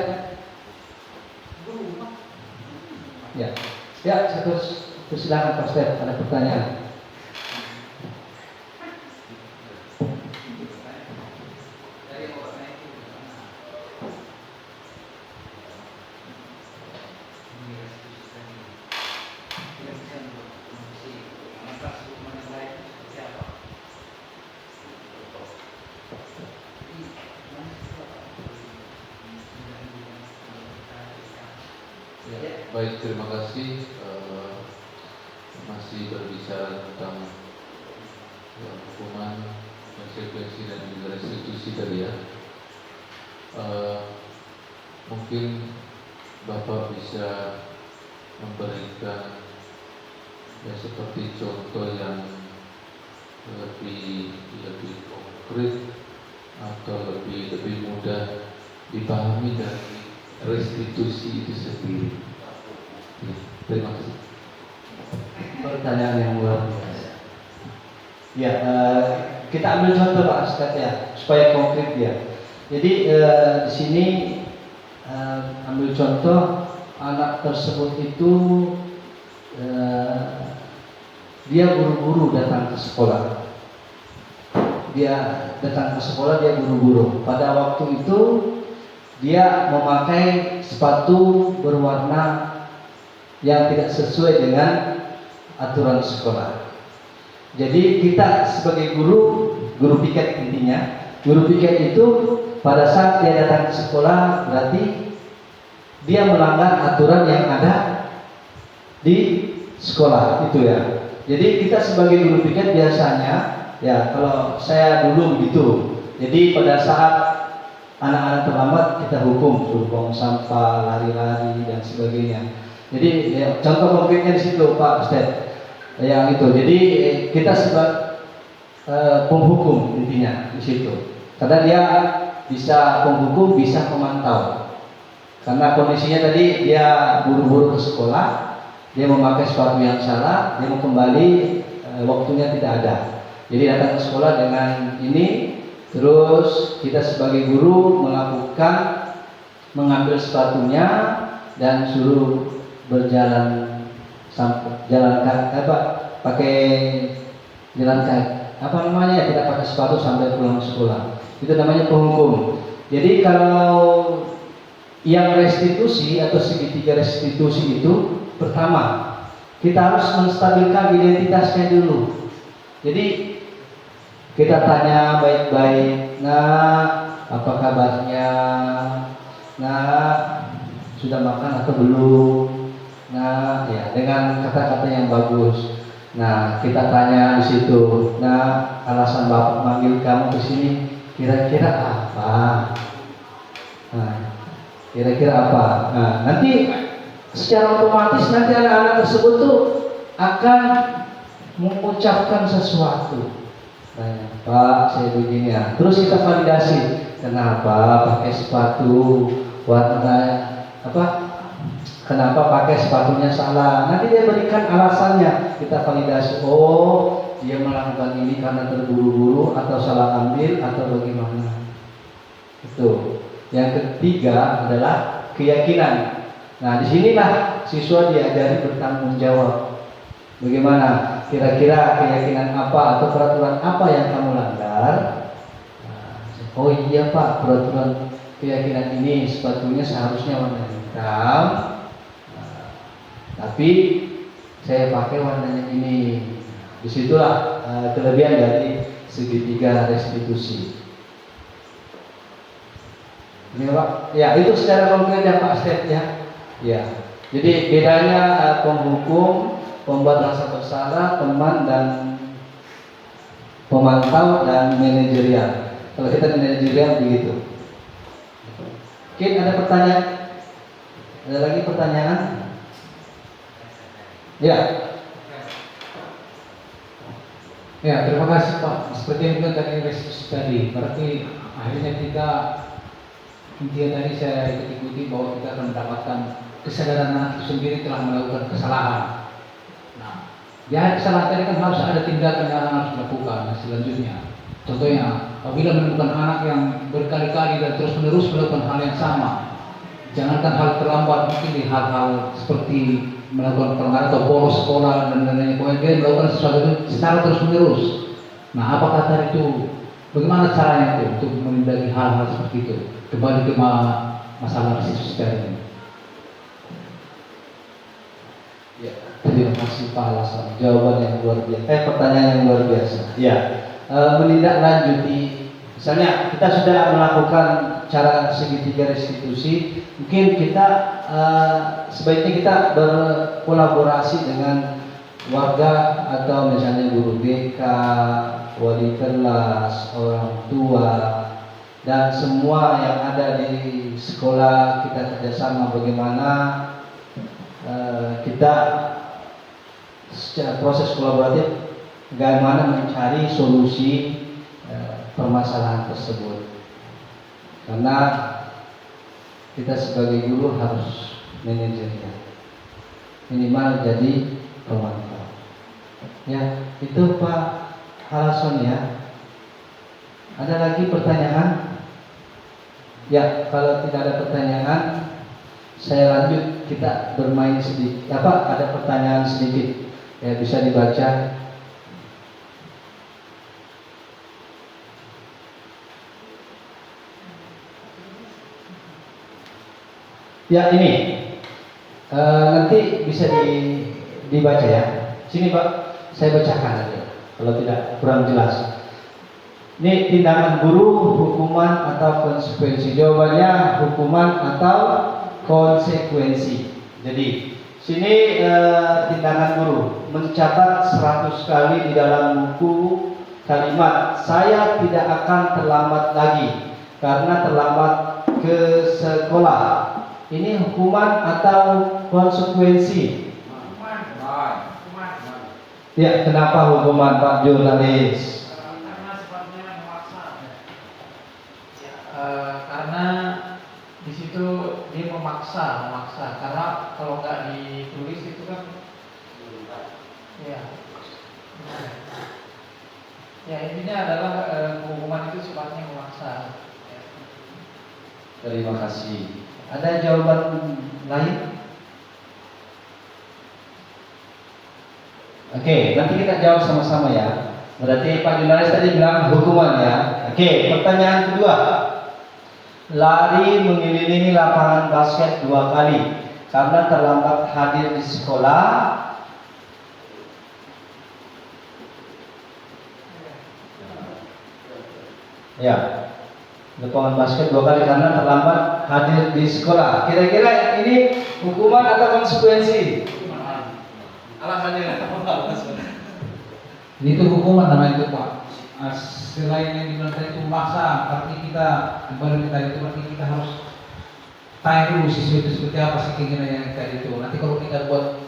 Ya. Ya, saya terus silakan Pak Step, ada pertanyaan. Baik, terima kasih. Masih berbicara tentang hukuman, konsekuensi dan juga restitusi tadi ya. Mungkin Bapak bisa memberikan ya seperti contoh yang lebih konkret atau lebih mudah dipahami dari restitusi itu sendiri. Ya, terima kasih. Pertanyaan yang luar biasa. Ya, kita ambil contoh Pak Ustadz ya, supaya konkret ya. Jadi di sini ambil contoh anak tersebut itu dia buru-buru datang ke sekolah. Dia datang ke sekolah, dia buru-buru. Pada waktu itu dia memakai sepatu berwarna yang tidak sesuai dengan aturan sekolah. Jadi kita sebagai guru piket intinya, guru piket itu pada saat dia datang ke sekolah berarti dia melanggar aturan yang ada di sekolah itu ya. Jadi kita sebagai guru piket biasanya ya, kalau saya dulu begitu. Jadi pada saat anak-anak terlambat kita hukum, suruh buang sampah, lari-lari dan sebagainya. Jadi ya, contoh konkretnya di situ Pak Ustadz yang itu. Jadi kita sebagai penghukum intinya di situ. Karena dia bisa penghukum, bisa memantau. Karena kondisinya tadi dia buru-buru ke sekolah, dia memakai sepatu yang salah, dia mau kembali waktunya tidak ada. Jadi datang ke sekolah dengan ini, terus kita sebagai guru melakukan mengambil sepatunya dan suruh berjalan pakai jalan kaki, tidak pakai sepatu sampai pulang sekolah. Itu namanya penghukum. Jadi kalau yang restitusi atau segitiga restitusi itu, pertama kita harus menstabilkan identitasnya dulu. Jadi kita tanya baik-baik, nah apa kabarnya, nah sudah makan atau belum, nah ya dengan kata-kata yang bagus. Nah kita tanya di situ, nah alasan bapak manggil kamu ke sini kira-kira apa? Nah, kira-kira apa? Nah nanti secara otomatis nanti anak-anak tersebut tuh akan mengucapkan sesuatu. Nah, Pak, saya begini ya. Terus kita validasi, kenapa pakai sepatu warna apa? Kenapa pakai sepatunya salah? Nanti dia berikan alasannya. Kita validasi. Oh, dia melakukan ini karena terburu-buru atau salah ambil atau bagaimana? Itu. Yang ketiga adalah keyakinan. Nah, disinilah siswa diajari bertanggung jawab. Bagaimana? Kira-kira keyakinan apa atau peraturan apa yang kamu langgar? Nah, oh iya Pak, peraturan keyakinan ini sepatunya seharusnya warna hitam, tapi saya pakai warnanya ini. Disitulah kelebihan dari segitiga restitusi. Ini Pak, ya itu secara konkret ya Pak Step ya. Ya, jadi bedanya penghukum, pembuat rasa bersalah, teman dan pemantau dan manajerial. Kalau kita manajerial begitu. Oke, ada pertanyaan? Ada lagi pertanyaan? Ya. Ya, terima kasih Pak. Seperti yang bilang tadi restitusi tadi, berarti akhirnya kita intinya tadi saya ikuti bahwa kita akan mendapatkan kesadaran anak itu sendiri telah melakukan kesalahan. Nah, di hari kesalahan tadi kan harus ada tindakan yang anak harus dilakukan selanjutnya. Contohnya, apabila menemukan anak yang berkali-kali dan terus-menerus melakukan hal yang sama, jangankan hal terlambat, mungkin di hal-hal seperti melakukan pelanggaran atau bolos sekolah dan lain-lain, kemudian dia melakukan sesuatu itu secara terus-menerus. Nah, apakah tadi itu, bagaimana caranya itu untuk menghindari hal-hal seperti itu? Kembali ke masalah restitusi tadi. Ya, terima kasih Pak Alasan. Jawaban yang luar biasa. Pertanyaan yang luar biasa. Ya, menindaklanjuti. Misalnya kita sudah melakukan cara segitiga restitusi, mungkin kita sebaiknya kita berkolaborasi dengan warga atau misalnya guru BK, wali kelas, orang tua, dan semua yang ada di sekolah. Kita kerjasama bagaimana kita secara proses kolaboratif bagaimana mencari solusi permasalahan tersebut, karena kita sebagai guru harus manajernya, minimal jadi pemantau. Ya, itu Pak Halason ya. Ada lagi pertanyaan? Ya, kalau tidak ada pertanyaan, saya lanjut. Kita bermain sedikit. Ada pertanyaan sedikit? Ya, bisa dibaca. Ya, ini nanti bisa dibaca ya. Sini Pak, saya bacakan aja. Kalau tidak kurang jelas. Ini tindakan guru, hukuman atau konsekuensi. Jawabannya hukuman atau konsekuensi. Jadi sini tindakan guru mencatat 100 kali di dalam buku kalimat saya tidak akan terlambat lagi karena terlambat ke sekolah. Ini hukuman atau konsekuensi? Ya, kenapa hukuman Pak jurnalis? Karena sifatnya memaksa. Karena di situ dia memaksa. Karena kalau nggak ditulis itu kan, ya intinya adalah hukuman itu sifatnya memaksa. Terima kasih. Ada jawaban lain? Oke, nanti kita jawab sama-sama ya. Berarti Pak jurnalis tadi bilang hukuman ya. Oke, pertanyaan kedua. Lari mengelilingi lapangan basket 2 kali karena terlambat hadir di sekolah. Ya, lapangan basket 2 kali karena terlambat hadir di sekolah. Kira-kira ini hukuman atau konsekuensi? Alasannya Ini tuh hukuman namanya itu Pak. Selain yang dibilang tadi itu memaksa, arti kita kembali kita itu berarti kita harus tanya dulu siswa itu seperti apa sih keinginannya tadi itu. Nanti kalau kita buat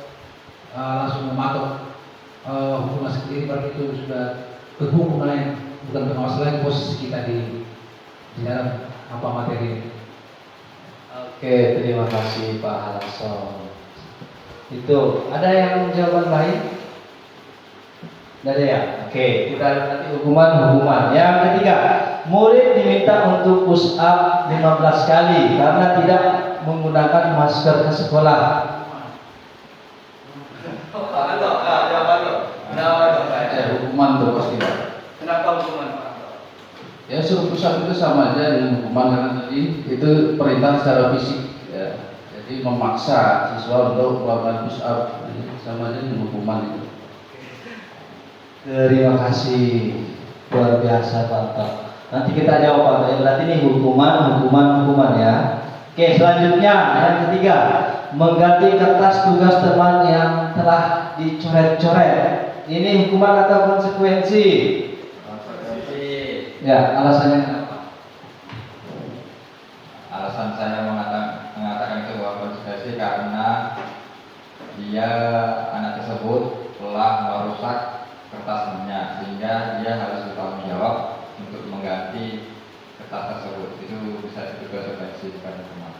langsung mematok hukuman sendiri, berarti itu sudah berhukum lain, bukan pengawas lain posisi kita di dalam apa materi ini. Oke, terima kasih Pak Halason. Itu ada yang jawaban lain? Tidak ada ya? Oke, kita nanti hukuman. Yang ketiga, murid diminta untuk push up 15 kali karena tidak menggunakan masker ke sekolah. Hukuman tuh pasti. Kenapa hukuman Pak? Ya suruh push up itu sama aja dengan hukuman karena tadi itu perintah secara fisik ya. Jadi memaksa siswa untuk melakukan push up sama aja dengan hukuman itu. Terima kasih, luar biasa Pak. Nanti kita jawab Pak. Berarti ini hukuman ya. Oke, selanjutnya yang ketiga, mengganti kertas tugas teman yang telah dicoret-coret. Ini hukuman atau konsekuensi? Ya, alasannya apa? Alasan saya mengatakan itu konsekuensi karena dia anak tersebut telah merusak kertas temannya, sehingga dia harus bertanggung jawab untuk mengganti kertas tersebut. Itu bisa juga konsekuensi pada teman.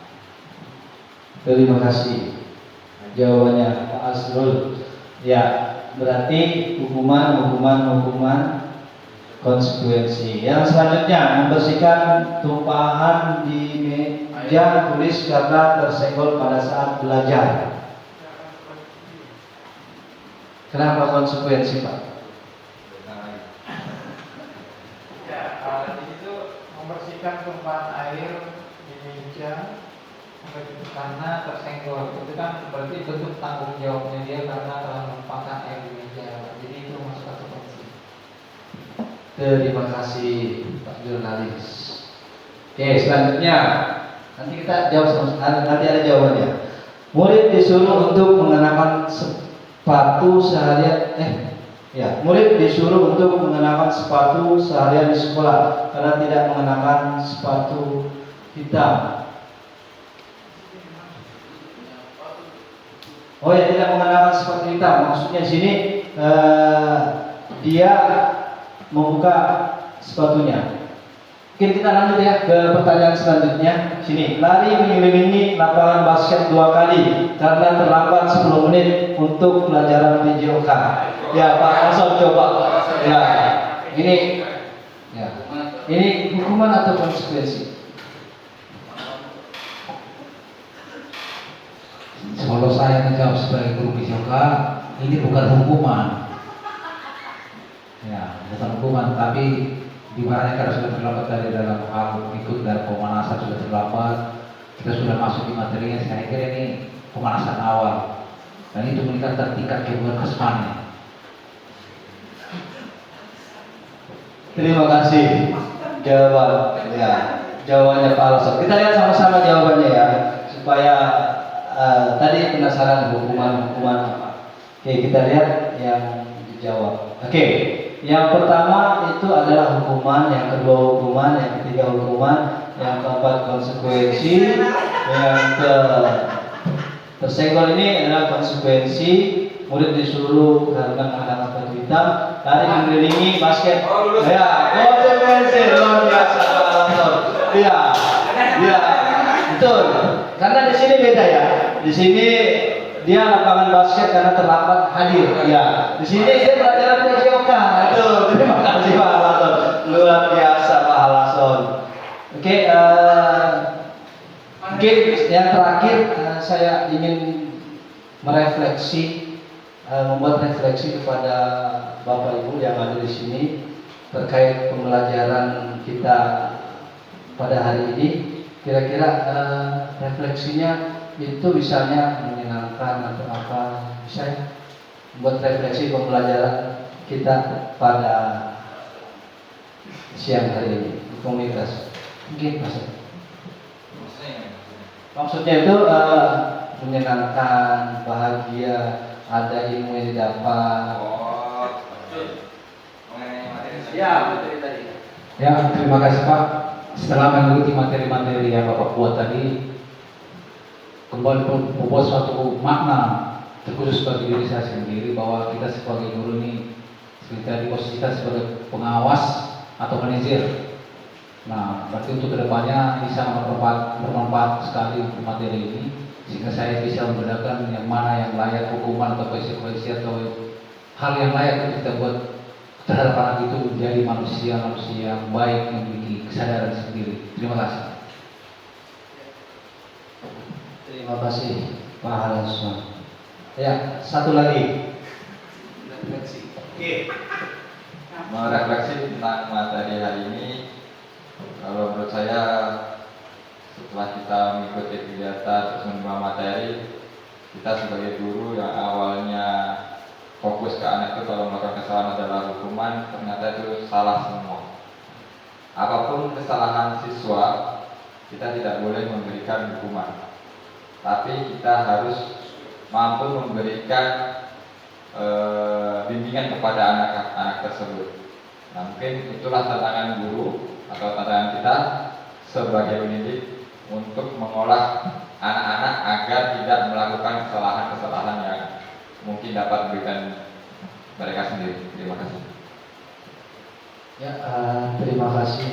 Terima kasih. Jawabannya Pak Asrul. Ya, berarti hukuman konsekuensi. Yang selanjutnya, membersihkan tumpahan di meja tulis karena tersenggol pada saat belajar. Kenapa konsekuensi Pak? Di situ membersihkan tumpahan air di meja karena tersenggol. Itu kan berarti bentuk tanggung jawabnya dia karena telah menumpahkan air di meja. Jadi itu masuk ke. Terima kasih Pak jurnalis. Oke, selanjutnya nanti kita jawab nanti ada jawabannya. Murid disuruh untuk mengenakan sepatu seharian murid disuruh untuk mengenakan sepatu seharian di sekolah karena tidak mengenakan sepatu hitam. Oh ya, tidak mengenakan sepatu hitam. Maksudnya di sini dia membuka sepatunya. Mungkin kita lanjut ya ke pertanyaan selanjutnya. Sini, lari mengelilingi lapangan basket 2 kali karena terlambat 10 menit untuk pelajaran PJOK. Ya Pak, langsung coba. Ya, ini hukuman atau konsekuensi? Kalau saya menjawab sebagai guru PJOK, ini bukan hukuman. Ya, bukan hukuman, tapi dimana karena sudah terlambat dari dalam hal ikut dari pemanasan sudah terlambat, kita sudah masuk di materinya. Saya kira ini pemanasan awal dan itu meningkatkan tingkat keberkesannya. Terima kasih jawabannya Pak Alson. Kita lihat sama-sama jawabannya ya supaya tadi penasaran hukuman apa. Oke, kita lihat yang dijawab. Oke. Yang pertama itu adalah hukuman, yang kedua hukuman, yang ketiga hukuman, yang keempat konsekuensi, yang tersenggol ini adalah konsekuensi. Murid disuruh karena mengenakan sepatu hitam, lari mengelilingi basket. Ya, konsekuensi luar biasa. Iya, betul. Karena di sini beda ya. Di sini dia lapangan basket karena terlambat hadir. Ya, di sini dia pelajaran PJOK. Betul. Terima kasih Pak Alason. Luar biasa Pak Alason. Oke, mungkin yang terakhir saya ingin membuat refleksi kepada Bapak Ibu yang ada di sini terkait pembelajaran kita pada hari ini. Kira-kira refleksinya itu misalnya menyenangkan atau apa, bisa membuat refleksi pembelajaran kita pada siang hari ini di komunitas. Mungkin maksudnya itu menyenangkan, bahagia, ada ilmu yang didapat. Ya, betul tadi. Ya, terima kasih Pak. Setelah mengikuti materi-materi yang Bapak buat tadi, kembali membuat suatu makna terkhusus bagi diri saya sendiri bahwa kita sebagai guru ini kita di posisi kita sebagai pengawas atau manajer. Nah, berarti untuk kedepannya bisa bermanfaat sekali untuk materi ini sehingga saya bisa membedakan yang mana yang layak hukuman atau konsekuensi atau hal yang layak untuk kita buat terhadap anak itu menjadi manusia yang baik, yang memiliki kesadaran sendiri. Terima kasih. Terima kasih Pak Alason. Ya, satu lagi. Refleksi. Oke. Merefleksi tentang materi hari ini, kalau menurut saya setelah kita mengikuti kegiatan terus menerima materi, kita sebagai guru yang awalnya fokus ke anak itu kalau melakukan kesalahan adalah hukuman, ternyata itu salah semua. Apapun kesalahan siswa, kita tidak boleh memberikan hukuman, tapi kita harus mampu memberikan bimbingan kepada anak-anak tersebut. Nah, mungkin itulah tantangan guru atau tantangan kita sebagai pendidik untuk mengolah anak-anak agar tidak melakukan kesalahan-kesalahan yang mungkin dapat memberikan mereka sendiri. Terima kasih. Ya, terima kasih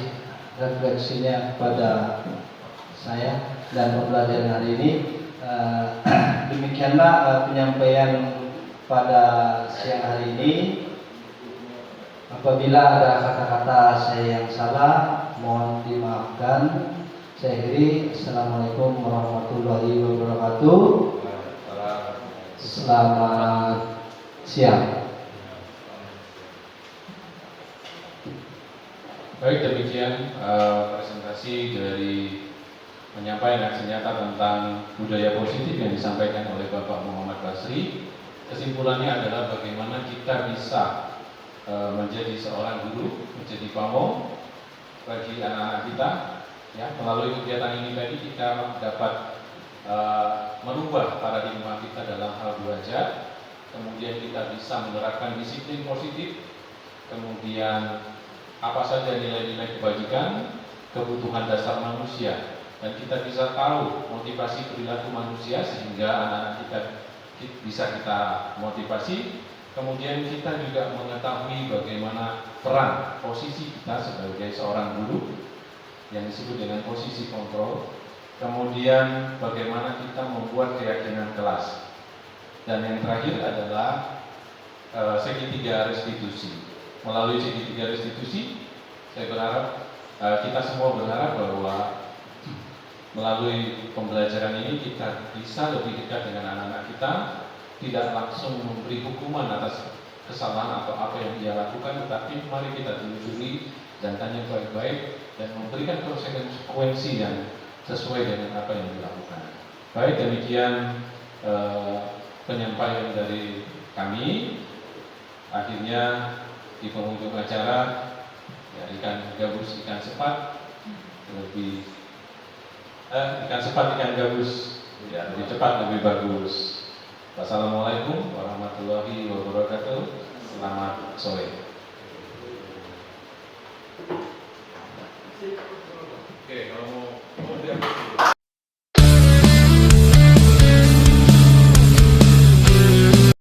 refleksinya kepada saya dan pembelajaran hari ini. Demikianlah penyampaian pada siang hari ini. Apabila ada kata-kata saya yang salah, mohon dimaafkan. Saya akhiri. Assalamualaikum warahmatullahi wabarakatuh. Selamat siang. Baik, demikian presentasi dari penyampaian aksi nyata tentang budaya positif yang disampaikan oleh Bapak Muhammad Basri. Kesimpulannya adalah bagaimana kita bisa menjadi seorang guru, menjadi pamong bagi anak-anak kita Ya, melalui kegiatan ini tadi kita dapat merubah paradigma kita dalam hal belajar, kemudian kita bisa menerapkan disiplin positif, kemudian apa saja nilai-nilai kebajikan, kebutuhan dasar manusia, dan kita bisa tahu motivasi perilaku manusia sehingga anak-anak kita bisa kita motivasi. Kemudian kita juga mengetahui bagaimana peran posisi kita sebagai seorang guru yang disebut dengan posisi kontrol. Kemudian bagaimana kita membuat keyakinan kelas. Dan yang terakhir adalah segitiga restitusi. Melalui segitiga restitusi, saya berharap kita semua berharap bahwa melalui pembelajaran ini kita bisa lebih dekat dengan anak-anak kita, tidak langsung memberi hukuman atas kesalahan atau apa yang dia lakukan, tetapi mari kita telusuri dan tanya baik-baik dan memberikan konsekuensi yang sesuai dengan apa yang dilakukan. Baik, demikian penyampaian dari kami. Akhirnya di penghujung acara, ya, ikan gabus, ikan sepat, lebih ikan sepat, ikan gabus, ya, lebih cepat, lebih bagus. Wassalamualaikum warahmatullahi wabarakatuh. Selamat sore. Oke, kalau mau diambil